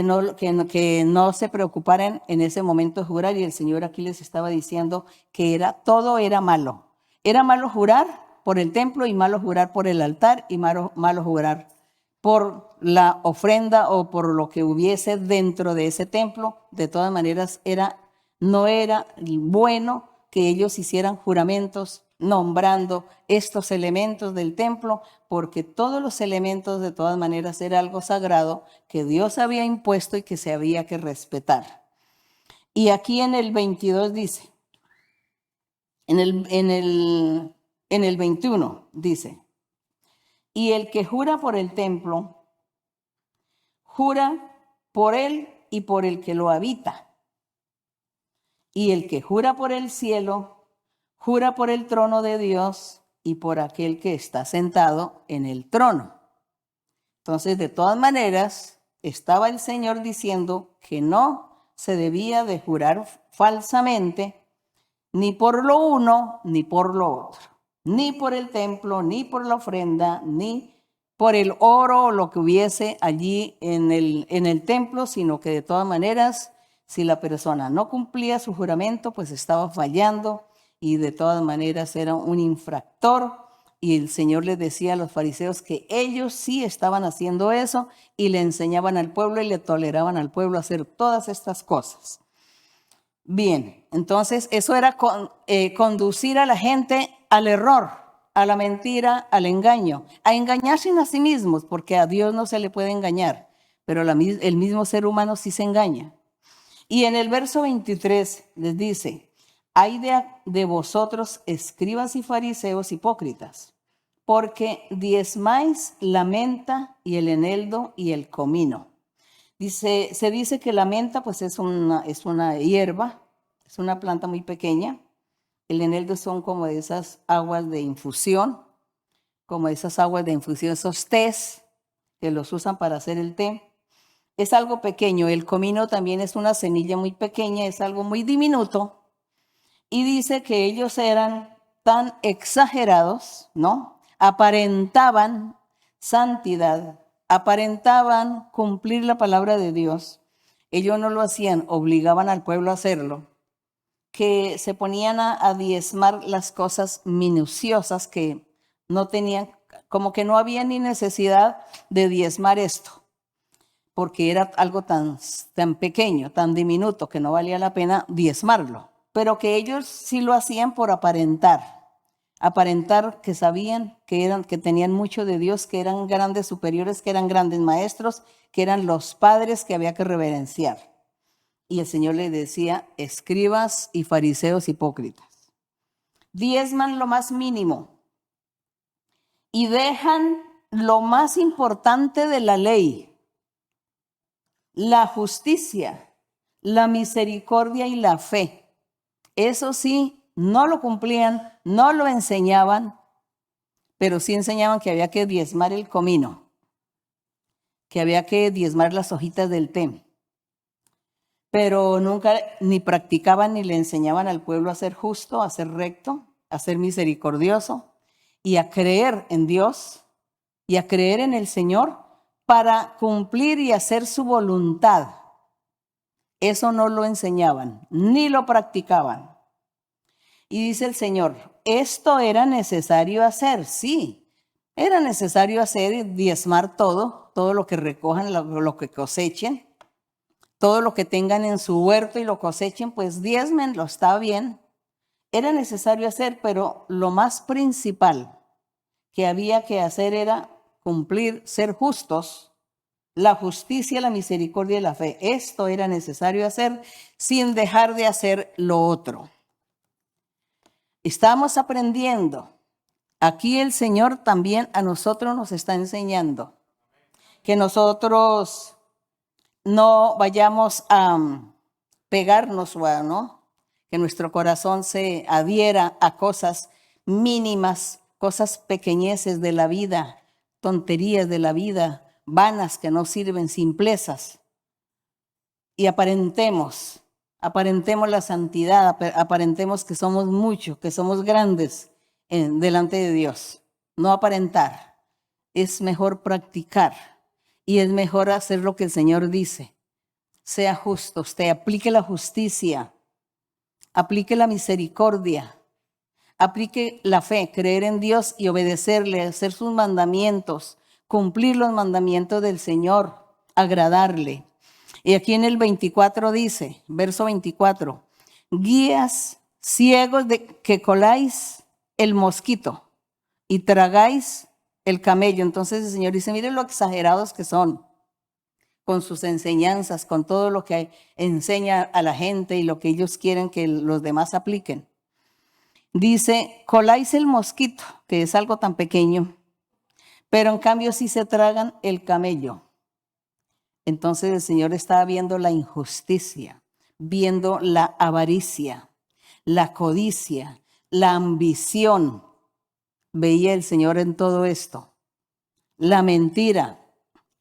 no se preocuparan en ese momento de jurar y el Señor aquí les estaba diciendo que todo era malo. Era malo jurar por el templo y malo jurar por el altar y malo jurar por la ofrenda o por lo que hubiese dentro de ese templo. De todas maneras, no era bueno que ellos hicieran juramentos nombrando estos elementos del templo, porque todos los elementos de todas maneras era algo sagrado que Dios había impuesto y que se había que respetar. Y aquí en el 22 dice, en el 21 dice, y el que jura por el templo, jura por él y por el que lo habita. Y el que jura por el cielo, jura por el trono de Dios y por aquel que está sentado en el trono. Entonces, de todas maneras, estaba el Señor diciendo que no se debía de jurar falsamente, ni por lo uno, ni por lo otro, ni por el templo, ni por la ofrenda, ni por el oro o lo que hubiese allí en el templo, sino que de todas maneras, si la persona no cumplía su juramento, pues estaba fallando y de todas maneras era un infractor. Y el Señor les decía a los fariseos que ellos sí estaban haciendo eso y le enseñaban al pueblo y le toleraban al pueblo hacer todas estas cosas. Bien, entonces eso era conducir a la gente al error, a la mentira, al engaño, a engañarse a sí mismos, porque a Dios no se le puede engañar, pero el mismo ser humano sí se engaña. Y en el verso 23 les dice, hay de vosotros, escribas y fariseos hipócritas, porque diezmáis la menta y el eneldo y el comino. Se dice que la menta pues es una hierba, es una planta muy pequeña. El eneldo son como de esas aguas de infusión, esos tés que los usan para hacer el té. Es algo pequeño. El comino también es una semilla muy pequeña, es algo muy diminuto. Y dice que ellos eran tan exagerados, ¿no? Aparentaban santidad, aparentaban cumplir la palabra de Dios. Ellos no lo hacían, obligaban al pueblo a hacerlo, que se ponían a diezmar las cosas minuciosas que no tenían, como que no había ni necesidad de diezmar esto, porque era algo tan pequeño, tan diminuto, que no valía la pena diezmarlo, pero que ellos sí lo hacían por aparentar que sabían, que tenían mucho de Dios, que eran grandes superiores, que eran grandes maestros, que eran los padres que había que reverenciar. Y el Señor les decía, escribas y fariseos hipócritas, diezman lo más mínimo y dejan lo más importante de la ley, la justicia, la misericordia y la fe. Eso sí, no lo cumplían, no lo enseñaban, pero sí enseñaban que había que diezmar el comino, que había que diezmar las hojitas del té. Pero nunca ni practicaban ni le enseñaban al pueblo a ser justo, a ser recto, a ser misericordioso y a creer en Dios y a creer en el Señor para cumplir y hacer su voluntad. Eso no lo enseñaban, ni lo practicaban. Y dice el Señor, esto era necesario hacer, sí, era necesario hacer y diezmar todo lo que recojan, lo que cosechen, todo lo que tengan en su huerto y lo cosechen, pues diezmenlo, está bien. Era necesario hacer, pero lo más principal que había que hacer era cumplir, ser justos, la justicia, la misericordia y la fe. Esto era necesario hacer sin dejar de hacer lo otro. Estamos aprendiendo. Aquí el Señor también a nosotros nos está enseñando que nosotros no vayamos a pegarnos, ¿no? Que nuestro corazón se adhiera a cosas mínimas, cosas pequeñeces de la vida, tonterías de la vida, vanas que no sirven, simplezas. Y aparentemos la santidad, aparentemos que somos muchos, que somos grandes delante de Dios. No aparentar, es mejor practicar y es mejor hacer lo que el Señor dice. Sea justo, usted aplique la justicia, aplique la misericordia, aplique la fe, creer en Dios y obedecerle, hacer sus mandamientos, cumplir los mandamientos del Señor, agradarle. Y aquí en el 24 dice, verso 24, guías ciegos de que coláis el mosquito y tragáis el camello. Entonces el Señor dice, miren lo exagerados que son con sus enseñanzas, con todo lo que enseña a la gente y lo que ellos quieren que los demás apliquen. Dice, coláis el mosquito, que es algo tan pequeño, pero en cambio sí se tragan el camello. Entonces el Señor estaba viendo la injusticia, viendo la avaricia, la codicia, la ambición. Veía el Señor en todo esto. La mentira,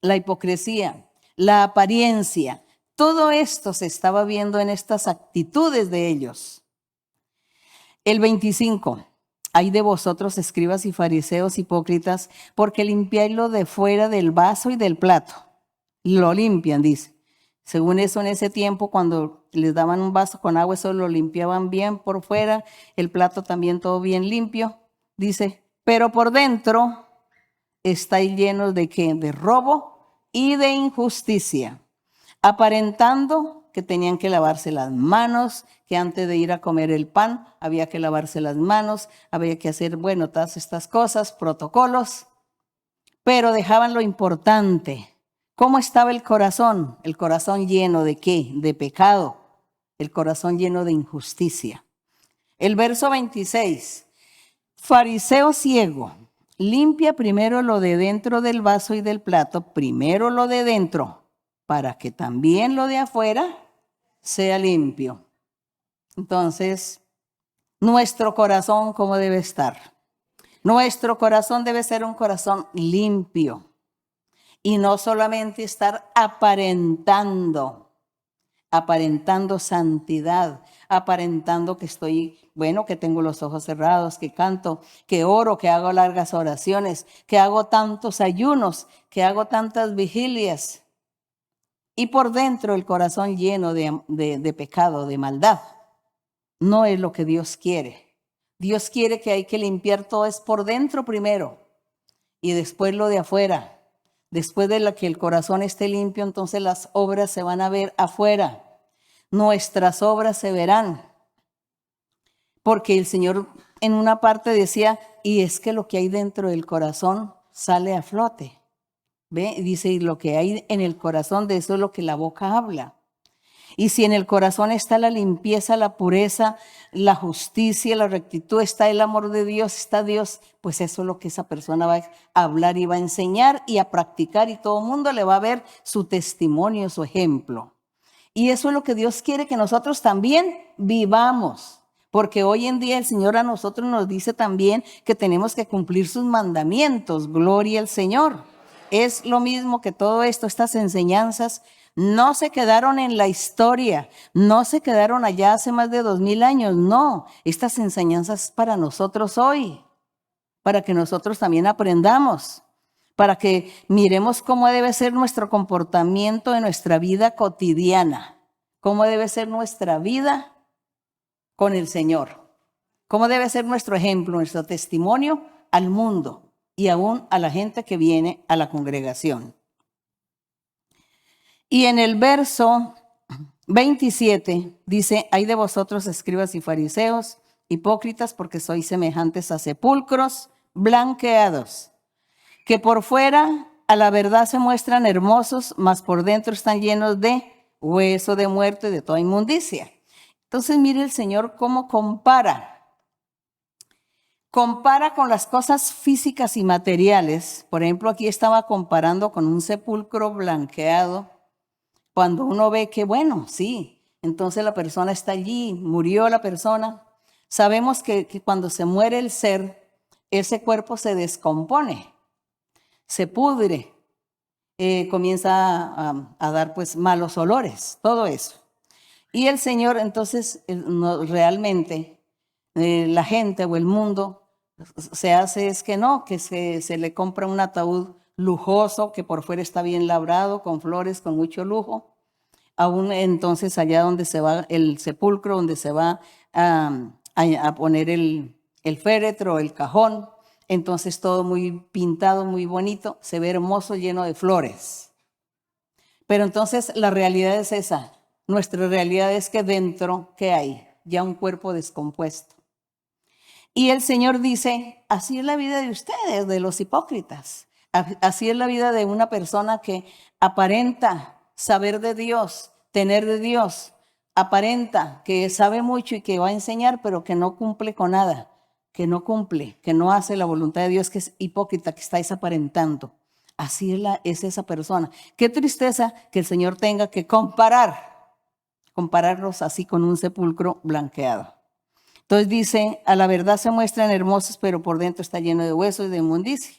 la hipocresía, la apariencia. Todo esto se estaba viendo en estas actitudes de ellos. El 25. Hay de vosotros, escribas y fariseos hipócritas, porque limpiáis lo de fuera del vaso y del plato. Lo limpian, dice. Según eso, en ese tiempo, cuando les daban un vaso con agua, eso lo limpiaban bien por fuera, el plato también todo bien limpio. Dice, pero por dentro estáis llenos ¿de qué? De robo y de injusticia, aparentando que tenían que lavarse las manos, que antes de ir a comer el pan había que lavarse las manos, había que hacer, bueno, todas estas cosas, protocolos, pero dejaban lo importante. ¿Cómo estaba el corazón? El corazón lleno ¿de qué? De pecado, el corazón lleno de injusticia. El verso 26, fariseo ciego, limpia primero lo de dentro del vaso y del plato, primero lo de dentro, para que también lo de afuera sea limpio. Entonces, nuestro corazón, ¿cómo debe estar? Nuestro corazón debe ser un corazón limpio. Y no solamente estar aparentando santidad, aparentando que estoy, bueno, que tengo los ojos cerrados, que canto, que oro, que hago largas oraciones, que hago tantos ayunos, que hago tantas vigilias. Y por dentro el corazón lleno de pecado, de maldad. No es lo que Dios quiere. Dios quiere que hay que limpiar todo es por dentro primero y después lo de afuera. Después de que el corazón esté limpio, entonces las obras se van a ver afuera. Nuestras obras se verán. Porque el Señor en una parte decía, y es que lo que hay dentro del corazón sale a flote. ¿Ve? Dice, y lo que hay en el corazón, de eso es lo que la boca habla. Y si en el corazón está la limpieza, la pureza, la justicia, la rectitud, está el amor de Dios, está Dios, pues eso es lo que esa persona va a hablar y va a enseñar y a practicar y todo el mundo le va a ver su testimonio, su ejemplo. Y eso es lo que Dios quiere que nosotros también vivamos, porque hoy en día el Señor a nosotros nos dice también que tenemos que cumplir sus mandamientos, gloria al Señor. Es lo mismo que todo esto, estas enseñanzas no se quedaron en la historia, no se quedaron allá hace más de 2000 años, no. Estas enseñanzas para nosotros hoy, para que nosotros también aprendamos, para que miremos cómo debe ser nuestro comportamiento en nuestra vida cotidiana, cómo debe ser nuestra vida con el Señor, cómo debe ser nuestro ejemplo, nuestro testimonio al mundo y aún a la gente que viene a la congregación. Y en el verso 27 dice, hay de vosotros escribas y fariseos, hipócritas, porque sois semejantes a sepulcros blanqueados, que por fuera a la verdad se muestran hermosos, mas por dentro están llenos de hueso de muerte y de toda inmundicia. Entonces mire el Señor cómo compara con las cosas físicas y materiales. Por ejemplo, aquí estaba comparando con un sepulcro blanqueado. Cuando uno ve que, bueno, sí, entonces la persona está allí, murió la persona. Sabemos que cuando se muere el ser, ese cuerpo se descompone, se pudre, comienza a dar pues malos olores, todo eso. Y el Señor entonces realmente la gente o el mundo se hace es que no, que se le compra un ataúd lujoso que por fuera está bien labrado, con flores, con mucho lujo. Aún entonces allá donde se va el sepulcro, donde se va a poner el féretro, el cajón, entonces todo muy pintado, muy bonito, se ve hermoso, lleno de flores. Pero entonces la realidad es esa. Nuestra realidad es que dentro, ¿qué hay? Ya un cuerpo descompuesto. Y el Señor dice, así es la vida de ustedes, de los hipócritas. Así es la vida de una persona que aparenta saber de Dios, tener de Dios, aparenta que sabe mucho y que va a enseñar, pero que no cumple con nada, que no cumple, que no hace la voluntad de Dios, que es hipócrita, que está aparentando. Así es esa persona. Qué tristeza que el Señor tenga que compararlos así con un sepulcro blanqueado. Entonces dice, a la verdad se muestran hermosos, pero por dentro está lleno de huesos y de inmundicia.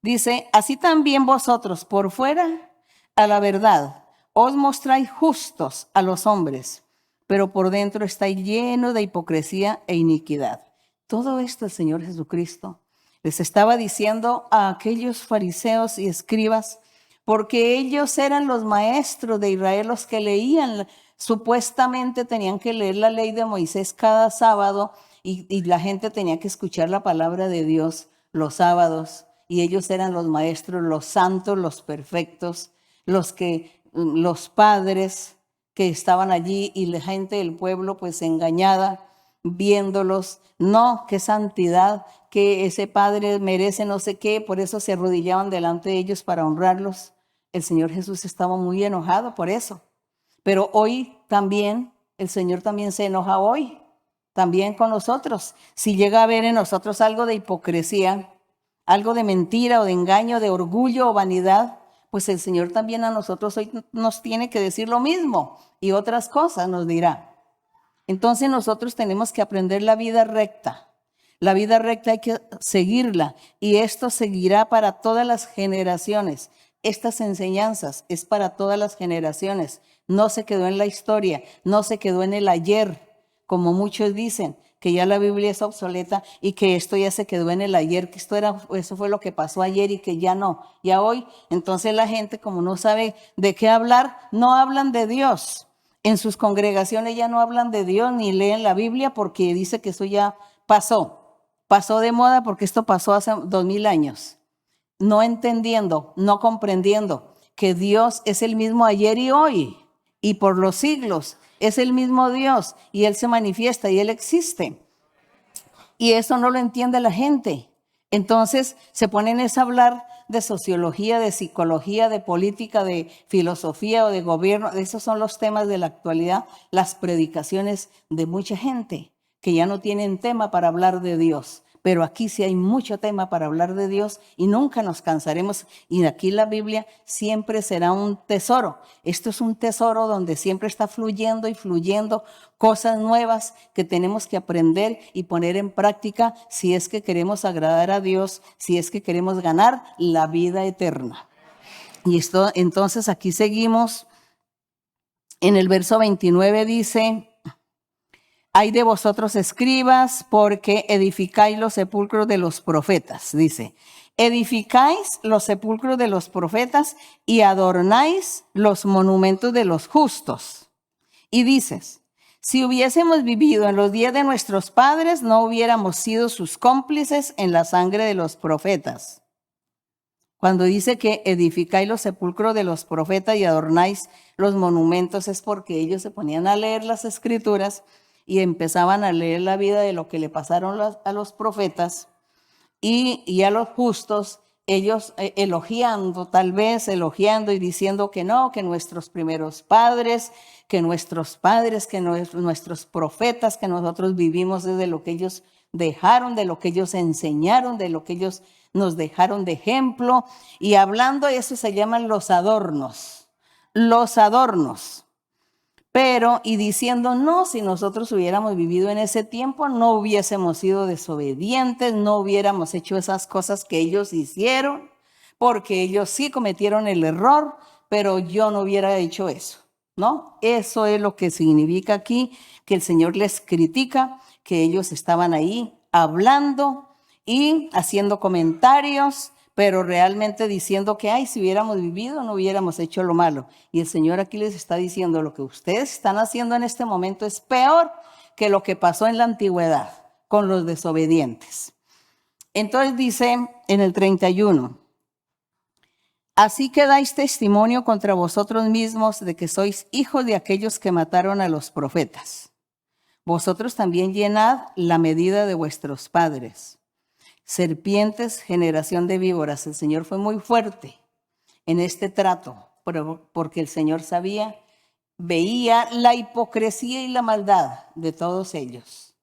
Dice, así también vosotros por fuera, a la verdad, os mostráis justos a los hombres, pero por dentro estáis lleno de hipocresía e iniquidad. Todo esto el Señor Jesucristo les estaba diciendo a aquellos fariseos y escribas, porque ellos eran los maestros de Israel, los que leían. Supuestamente tenían que leer la ley de Moisés cada sábado y la gente tenía que escuchar la palabra de Dios los sábados. Y ellos eran los maestros, los santos, los perfectos, los padres que estaban allí y la gente del pueblo pues engañada, viéndolos. No, qué santidad, que ese padre merece no sé qué, por eso se arrodillaban delante de ellos para honrarlos. El Señor Jesús estaba muy enojado por eso. Pero hoy también, el Señor también se enoja hoy, también con nosotros. Si llega a haber en nosotros algo de hipocresía, algo de mentira o de engaño, de orgullo o vanidad, pues el Señor también a nosotros hoy nos tiene que decir lo mismo y otras cosas nos dirá. Entonces nosotros tenemos que aprender la vida recta. La vida recta hay que seguirla y esto seguirá para todas las generaciones. Estas enseñanzas es para todas las generaciones. No se quedó en la historia, no se quedó en el ayer, como muchos dicen, que ya la Biblia es obsoleta y que esto ya se quedó en el ayer, que eso fue lo que pasó ayer y que ya no, ya hoy. Entonces la gente, como no sabe de qué hablar, no hablan de Dios. En sus congregaciones ya no hablan de Dios ni leen la Biblia porque dice que eso ya pasó de moda porque esto pasó hace 2000 años. No entendiendo, no comprendiendo que Dios es el mismo ayer y hoy y por los siglos. Es el mismo Dios y Él se manifiesta y Él existe. Y eso no lo entiende la gente. Entonces se ponen a hablar de sociología, de psicología, de política, de filosofía o de gobierno. Esos son los temas de la actualidad, las predicaciones de mucha gente que ya no tienen tema para hablar de Dios. Pero aquí sí hay mucho tema para hablar de Dios y nunca nos cansaremos. Y aquí la Biblia siempre será un tesoro. Esto es un tesoro donde siempre está fluyendo y fluyendo cosas nuevas que tenemos que aprender y poner en práctica si es que queremos agradar a Dios, si es que queremos ganar la vida eterna. Y esto, entonces aquí seguimos. En el verso 29 dice: hay de vosotros escribas, porque edificáis los sepulcros de los profetas. Dice, edificáis los sepulcros de los profetas y adornáis los monumentos de los justos. Y dices, si hubiésemos vivido en los días de nuestros padres, no hubiéramos sido sus cómplices en la sangre de los profetas. Cuando dice que edificáis los sepulcros de los profetas y adornáis los monumentos, es porque ellos se ponían a leer las escrituras y empezaban a leer la vida de lo que le pasaron a los profetas y a los justos, ellos elogiando, tal vez elogiando y diciendo que no, que nuestros primeros padres, que nuestros padres, que nuestros profetas, que nosotros vivimos desde lo que ellos dejaron, de lo que ellos enseñaron, de lo que ellos nos dejaron de ejemplo. Y hablando de eso se llaman los adornos. Los adornos. Pero, y diciendo, no, si nosotros hubiéramos vivido en ese tiempo, no hubiésemos sido desobedientes, no hubiéramos hecho esas cosas que ellos hicieron, porque ellos sí cometieron el error, pero yo no hubiera hecho eso, ¿no? Eso es lo que significa aquí, que el Señor les critica, que ellos estaban ahí hablando y haciendo comentarios, pero realmente diciendo que, ay, si hubiéramos vivido, no hubiéramos hecho lo malo. Y el Señor aquí les está diciendo, lo que ustedes están haciendo en este momento es peor que lo que pasó en la antigüedad con los desobedientes. Entonces dice en el 31, así que dais testimonio contra vosotros mismos de que sois hijos de aquellos que mataron a los profetas. Vosotros también llenad la medida de vuestros padres. Serpientes, generación de víboras. El Señor fue muy fuerte en este trato, porque el Señor sabía, veía la hipocresía y la maldad de todos ellos,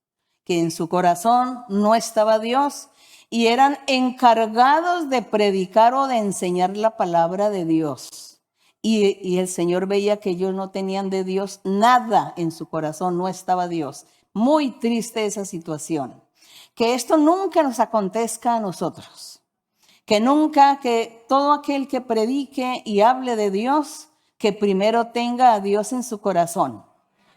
que en su corazón no estaba Dios y eran encargados de predicar o de enseñar la palabra de Dios. Y el Señor veía que ellos no tenían de Dios nada en su corazón, no estaba Dios. Muy triste esa situación. Que esto nunca nos acontezca a nosotros. Que nunca, que todo aquel que predique y hable de Dios, que primero tenga a Dios en su corazón.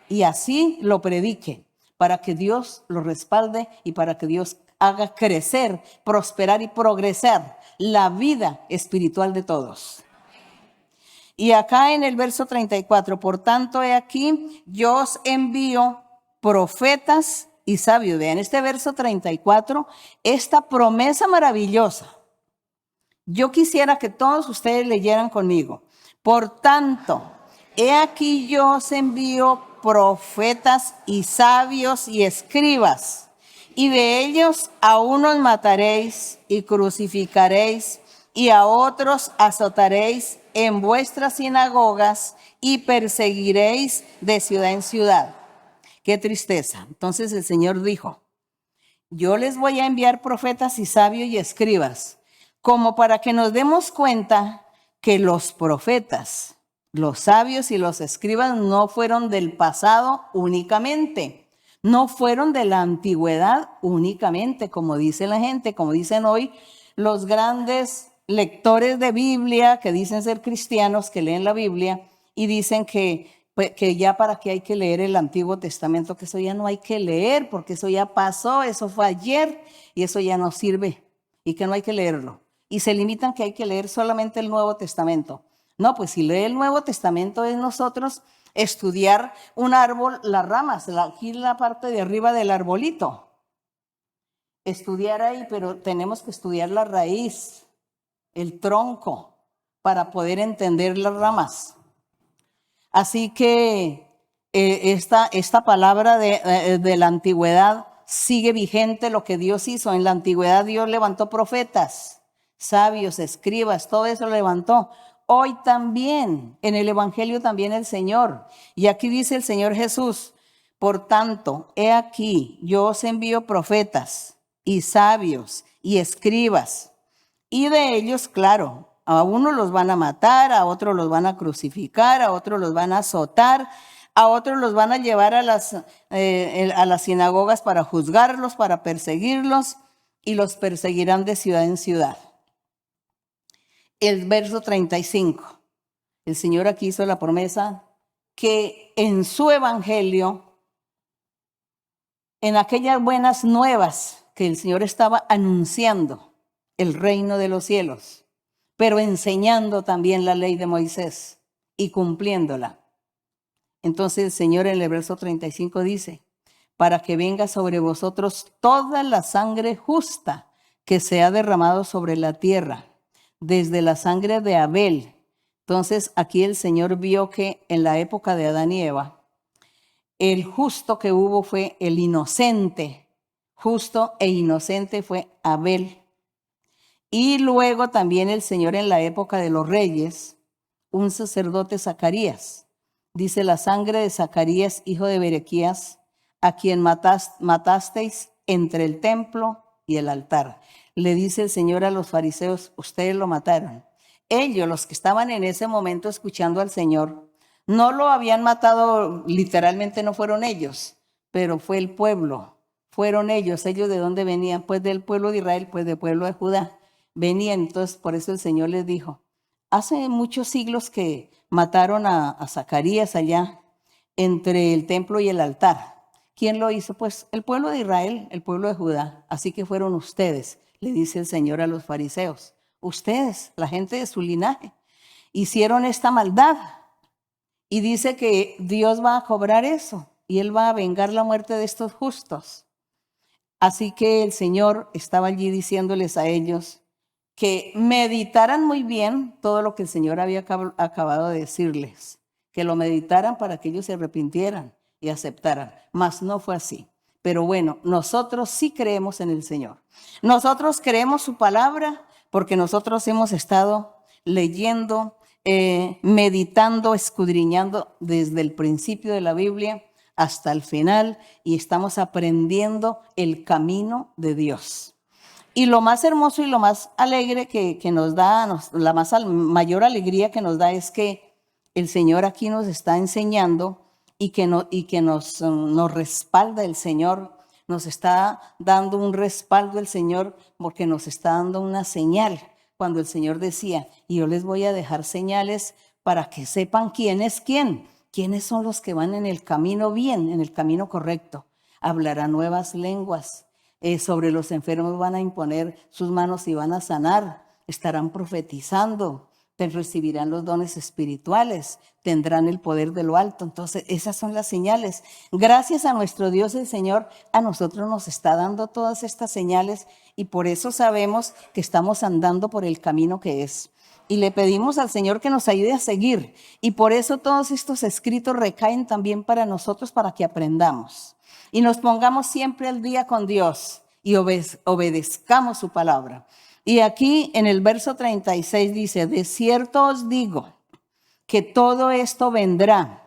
Y así lo predique, para que Dios lo respalde y para que Dios haga crecer, prosperar y progresar la vida espiritual de todos. Y acá en el verso 34, por tanto, he aquí, yo os envío profetas y sabios. Vean este verso 34, esta promesa maravillosa. Yo quisiera que todos ustedes leyeran conmigo. Por tanto, he aquí yo os envío profetas y sabios y escribas, y de ellos a unos mataréis y crucificaréis, y a otros azotaréis en vuestras sinagogas y perseguiréis de ciudad en ciudad. Qué tristeza. Entonces el Señor dijo, yo les voy a enviar profetas y sabios y escribas, como para que nos demos cuenta que los profetas, los sabios y los escribas no fueron del pasado únicamente, no fueron de la antigüedad únicamente, como dice la gente, como dicen hoy los grandes lectores de Biblia que dicen ser cristianos, que leen la Biblia y dicen que ya para qué hay que leer el Antiguo Testamento, que eso ya no hay que leer porque eso ya pasó, eso fue ayer y eso ya no sirve y que no hay que leerlo. Y se limitan que hay que leer solamente el Nuevo Testamento. No, pues si lee el Nuevo Testamento es nosotros estudiar un árbol, las ramas, aquí la parte de arriba del arbolito. Estudiar ahí, pero tenemos que estudiar la raíz, el tronco, para poder entender las ramas. Así que esta palabra de la antigüedad sigue vigente lo que Dios hizo. En la antigüedad Dios levantó profetas, sabios, escribas, todo eso levantó. Hoy también, en el Evangelio también el Señor. Y aquí dice el Señor Jesús, por tanto, he aquí, yo os envío profetas y sabios y escribas. Y de ellos, claro, a unos los van a matar, a otros los van a crucificar, a otros los van a azotar, a otros los van a llevar a las sinagogas para juzgarlos, para perseguirlos, y los perseguirán de ciudad en ciudad. El verso 35, el Señor aquí hizo la promesa que en su evangelio, en aquellas buenas nuevas que el Señor estaba anunciando el reino de los cielos, pero enseñando también la ley de Moisés y cumpliéndola. Entonces el Señor en el verso 35 dice, para que venga sobre vosotros toda la sangre justa que se ha derramado sobre la tierra, desde la sangre de Abel. Entonces aquí el Señor vio que en la época de Adán y Eva, el justo que hubo fue el inocente, justo e inocente fue Abel. Y luego también el Señor en la época de los reyes, un sacerdote Zacarías. Dice la sangre de Zacarías, hijo de Berequías, a quien matasteis entre el templo y el altar. Le dice el Señor a los fariseos, ustedes lo mataron. Ellos, los que estaban en ese momento escuchando al Señor, no lo habían matado, literalmente no fueron ellos, pero fue el pueblo. Fueron ellos. ¿Ellos de dónde venían? Pues del pueblo de Israel, pues del pueblo de Judá. Venían, entonces por eso el Señor les dijo, hace muchos siglos que mataron a Zacarías allá entre el templo y el altar. ¿Quién lo hizo? Pues el pueblo de Israel, el pueblo de Judá. Así que fueron ustedes, le dice el Señor a los fariseos. Ustedes, la gente de su linaje, hicieron esta maldad. Y dice que Dios va a cobrar eso y Él va a vengar la muerte de estos justos. Así que el Señor estaba allí diciéndoles a ellos que meditaran muy bien todo lo que el Señor había acabado de decirles, que lo meditaran para que ellos se arrepintieran y aceptaran, mas no fue así. Pero bueno, nosotros sí creemos en el Señor. Nosotros creemos su palabra porque nosotros hemos estado leyendo, meditando, escudriñando desde el principio de la Biblia hasta el final y estamos aprendiendo el camino de Dios. Y lo más hermoso y lo más alegre que nos da, la mayor alegría que nos da es que el Señor aquí nos está enseñando y que nos respalda el Señor, nos está dando un respaldo el Señor porque nos está dando una señal. Cuando el Señor decía, y yo les voy a dejar señales para que sepan quién es quién, quiénes son los que van en el camino bien, en el camino correcto. Hablarán nuevas lenguas. Sobre los enfermos van a imponer sus manos y van a sanar, estarán profetizando, recibirán los dones espirituales, tendrán el poder de lo alto. Entonces, esas son las señales. Gracias a nuestro Dios, el Señor, a nosotros nos está dando todas estas señales y por eso sabemos que estamos andando por el camino que es. Y le pedimos al Señor que nos ayude a seguir. Y por eso todos estos escritos recaen también para nosotros, para que aprendamos. Y nos pongamos siempre al día con Dios y obedezcamos su palabra. Y aquí en el verso 36 dice, de cierto os digo que todo esto vendrá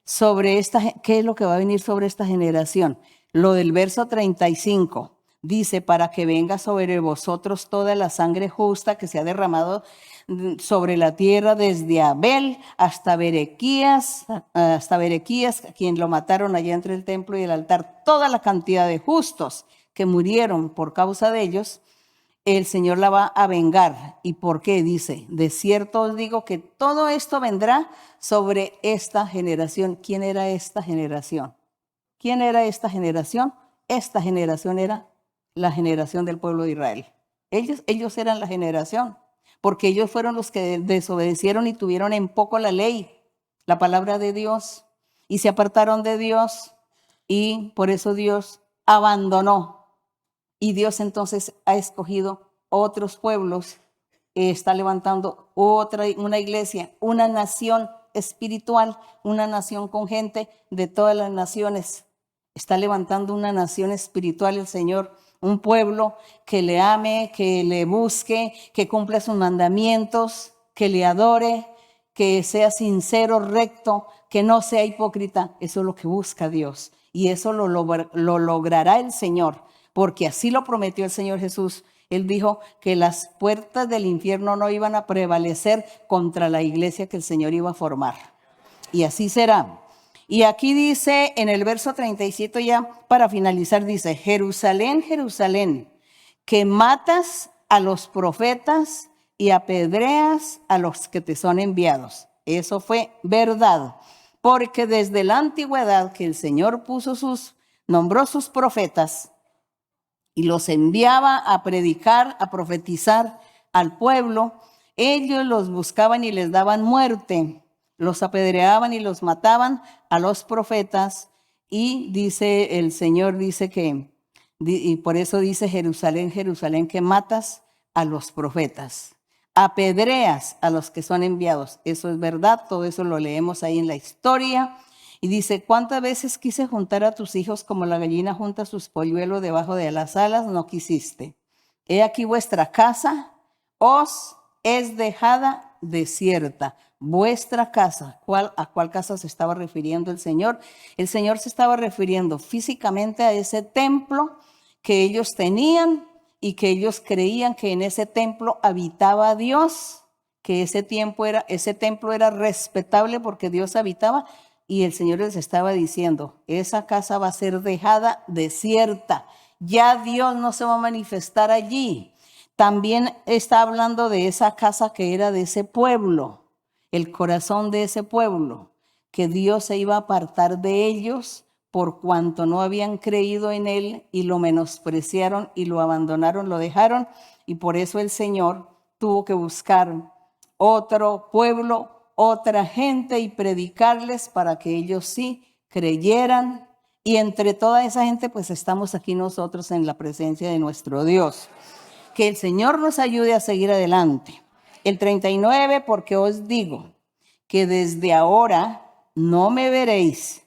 sobre esta, ¿qué es lo que va a venir sobre esta generación? Lo del verso 35 dice, para que venga sobre vosotros toda la sangre justa que se ha derramado sobre la tierra desde Abel hasta Berequías, a quien lo mataron allá entre el templo y el altar, toda la cantidad de justos que murieron por causa de ellos, el Señor la va a vengar. ¿Y por qué? Dice, de cierto os digo que todo esto vendrá sobre esta generación. ¿Quién era esta generación? ¿Quién era esta generación? Esta generación era la generación del pueblo de Israel. Ellos eran la generación, porque ellos fueron los que desobedecieron y tuvieron en poco la ley, la palabra de Dios, y se apartaron de Dios, y por eso Dios abandonó. Y Dios entonces ha escogido otros pueblos, está levantando una iglesia, una nación espiritual, una nación con gente de todas las naciones. Está levantando una nación espiritual el Señor, un pueblo que le ame, que le busque, que cumpla sus mandamientos, que le adore, que sea sincero, recto, que no sea hipócrita. Eso es lo que busca Dios y eso lo logrará el Señor. Porque así lo prometió el Señor Jesús. Él dijo que las puertas del infierno no iban a prevalecer contra la iglesia que el Señor iba a formar. Y así será. Y aquí dice en el verso 37 ya para finalizar, dice, Jerusalén, Jerusalén, que matas a los profetas y apedreas a los que te son enviados. Eso fue verdad. Porque desde la antigüedad que el Señor nombró sus profetas, y los enviaba a predicar, a profetizar al pueblo, ellos los buscaban y les daban muerte, los apedreaban y los mataban a los profetas, y dice el Señor, dice que, y por eso dice Jerusalén, Jerusalén, que matas a los profetas. apedreas a los que son enviados. Eso es verdad, todo eso lo leemos ahí en la historia. Y dice, ¿cuántas veces quise juntar a tus hijos como la gallina junta sus polluelos debajo de las alas? No quisiste. He aquí vuestra casa os es dejada desierta. Vuestra casa. ¿A cuál casa se estaba refiriendo el Señor? El Señor se estaba refiriendo físicamente a ese templo que ellos tenían y que ellos creían que en ese templo habitaba Dios, que ese templo era respetable porque Dios habitaba, y el Señor les estaba diciendo, esa casa va a ser dejada desierta, ya Dios no se va a manifestar allí. También está hablando de esa casa que era de ese pueblo, el corazón de ese pueblo, que Dios se iba a apartar de ellos por cuanto no habían creído en Él y lo menospreciaron y lo abandonaron, lo dejaron, y por eso el Señor tuvo que buscar otro pueblo, otra gente y predicarles para que ellos sí creyeran. Y entre toda esa gente pues estamos aquí nosotros en la presencia de nuestro Dios. Que el Señor nos ayude a seguir adelante. El 39, porque os digo que desde ahora no me veréis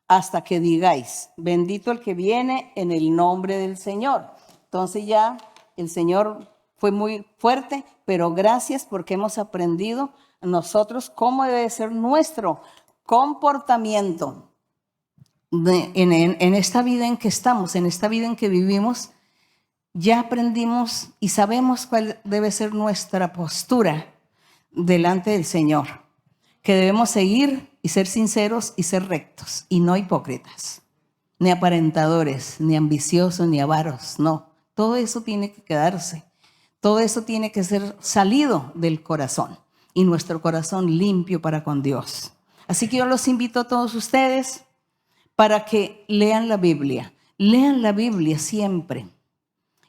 hasta que digáis, bendito el que viene en el nombre del Señor. Entonces ya el Señor fue muy fuerte, pero gracias porque hemos aprendido nosotros cómo debe ser nuestro comportamiento en esta vida en que estamos, en esta vida en que vivimos. Ya aprendimos y sabemos cuál debe ser nuestra postura delante del Señor, que debemos seguir y ser sinceros y ser rectos y no hipócritas, ni aparentadores, ni ambiciosos, ni avaros, no. Todo eso tiene que quedarse, todo eso tiene que ser salido del corazón y nuestro corazón limpio para con Dios. Así que yo los invito a todos ustedes para que lean la Biblia siempre.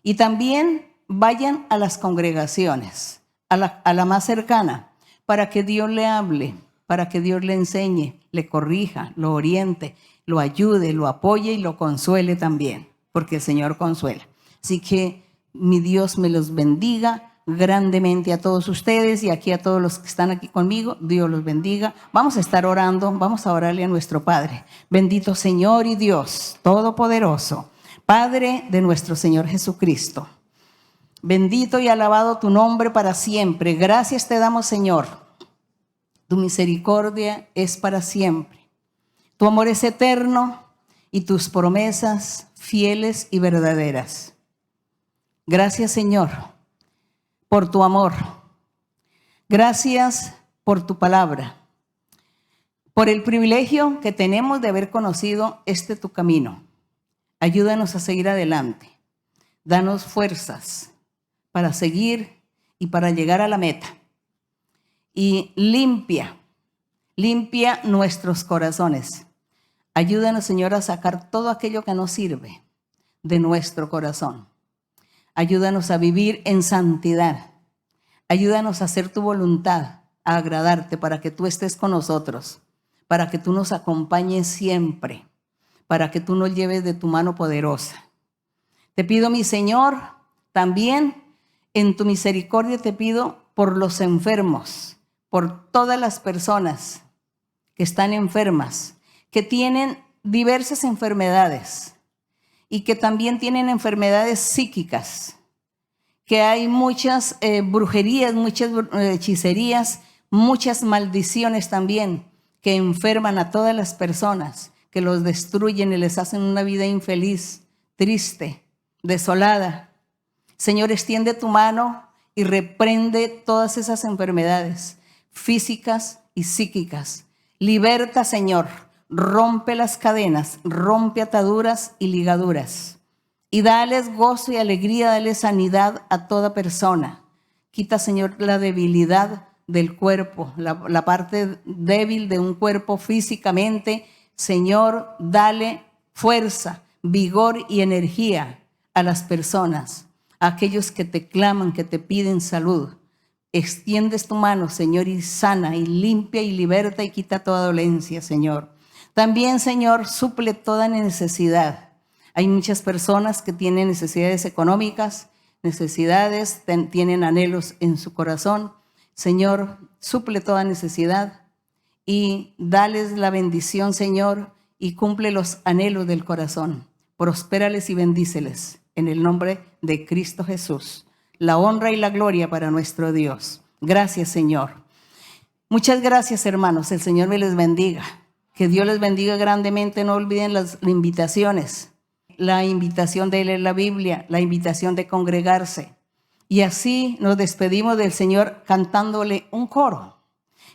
Y también vayan a las congregaciones, a la más cercana, para que Dios le hable, para que Dios le enseñe, le corrija, lo oriente, lo ayude, lo apoye y lo consuele también, porque el Señor consuela. Así que mi Dios me los bendiga grandemente a todos ustedes y aquí a todos los que están aquí conmigo. Dios los bendiga. Vamos a estar orando, vamos a orarle a nuestro Padre. Bendito Señor y Dios Todopoderoso, Padre de nuestro Señor Jesucristo. Bendito y alabado tu nombre para siempre. Gracias te damos, Señor. Tu misericordia es para siempre. Tu amor es eterno y tus promesas fieles y verdaderas. Gracias, Señor, por tu amor. Gracias por tu palabra. Por el privilegio que tenemos de haber conocido tu camino. Ayúdanos a seguir adelante. Danos fuerzas para seguir y para llegar a la meta. Y limpia nuestros corazones. Ayúdanos, Señor, a sacar todo aquello que nos sirve de nuestro corazón. Ayúdanos a vivir en santidad. Ayúdanos a hacer tu voluntad, a agradarte, para que tú estés con nosotros, para que tú nos acompañes siempre, para que tú nos lleves de tu mano poderosa. Te pido, mi Señor, también en tu misericordia te pido por los enfermos, por todas las personas que están enfermas, que tienen diversas enfermedades y que también tienen enfermedades psíquicas, que hay muchas brujerías, muchas hechicerías, muchas maldiciones también que enferman a todas las personas, que los destruyen y les hacen una vida infeliz, triste, desolada. Señor, extiende tu mano y reprende todas esas enfermedades físicas y psíquicas. Liberta, Señor, rompe las cadenas, rompe ataduras y ligaduras. Y dales gozo y alegría, dale sanidad a toda persona. Quita, Señor, la debilidad del cuerpo, la parte débil de un cuerpo físicamente. Señor, dale fuerza, vigor y energía a las personas, a aquellos que te claman, que te piden salud. Extiendes tu mano, Señor, y sana, y limpia, y liberta, y quita toda dolencia, Señor. También, Señor, suple toda necesidad. Hay muchas personas que tienen necesidades económicas, necesidades, tienen anhelos en su corazón. Señor, suple toda necesidad y dales la bendición, Señor, y cumple los anhelos del corazón. Prospérales y bendíceles en el nombre de Cristo Jesús. La honra y la gloria para nuestro Dios. Gracias, Señor. Muchas gracias, hermanos. El Señor me les bendiga. Que Dios les bendiga grandemente. No olviden las invitaciones. La invitación de leer la Biblia, la invitación de congregarse. Y así nos despedimos del Señor cantándole un coro.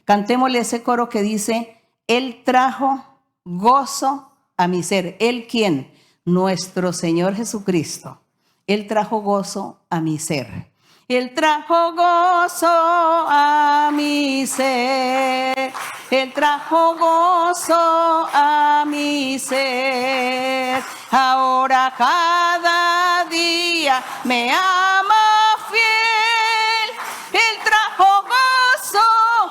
Cantémosle ese coro que dice: Él trajo gozo a mi ser. ¿Él quién? Nuestro Señor Jesucristo. Él trajo gozo a mi ser. Él trajo gozo a mi ser. Él trajo gozo a mi ser. Ahora cada día me ama fiel. Él trajo gozo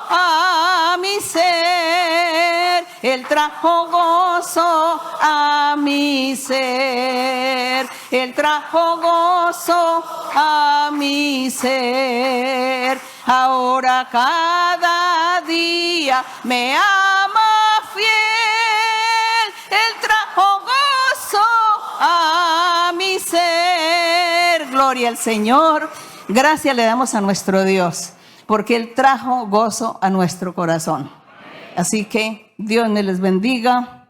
a mi ser. Él trajo gozo a mi ser. Él trajo gozo a mi ser. Ahora cada día me ama fiel. Él trajo gozo a mi ser. Gloria al Señor. Gracias le damos a nuestro Dios, porque Él trajo gozo a nuestro corazón. Así que Dios me les bendiga.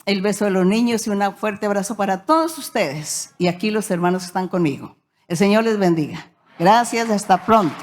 El beso de los niños y un fuerte abrazo para todos ustedes. Y aquí los hermanos que están conmigo. El Señor les bendiga. Gracias, hasta pronto.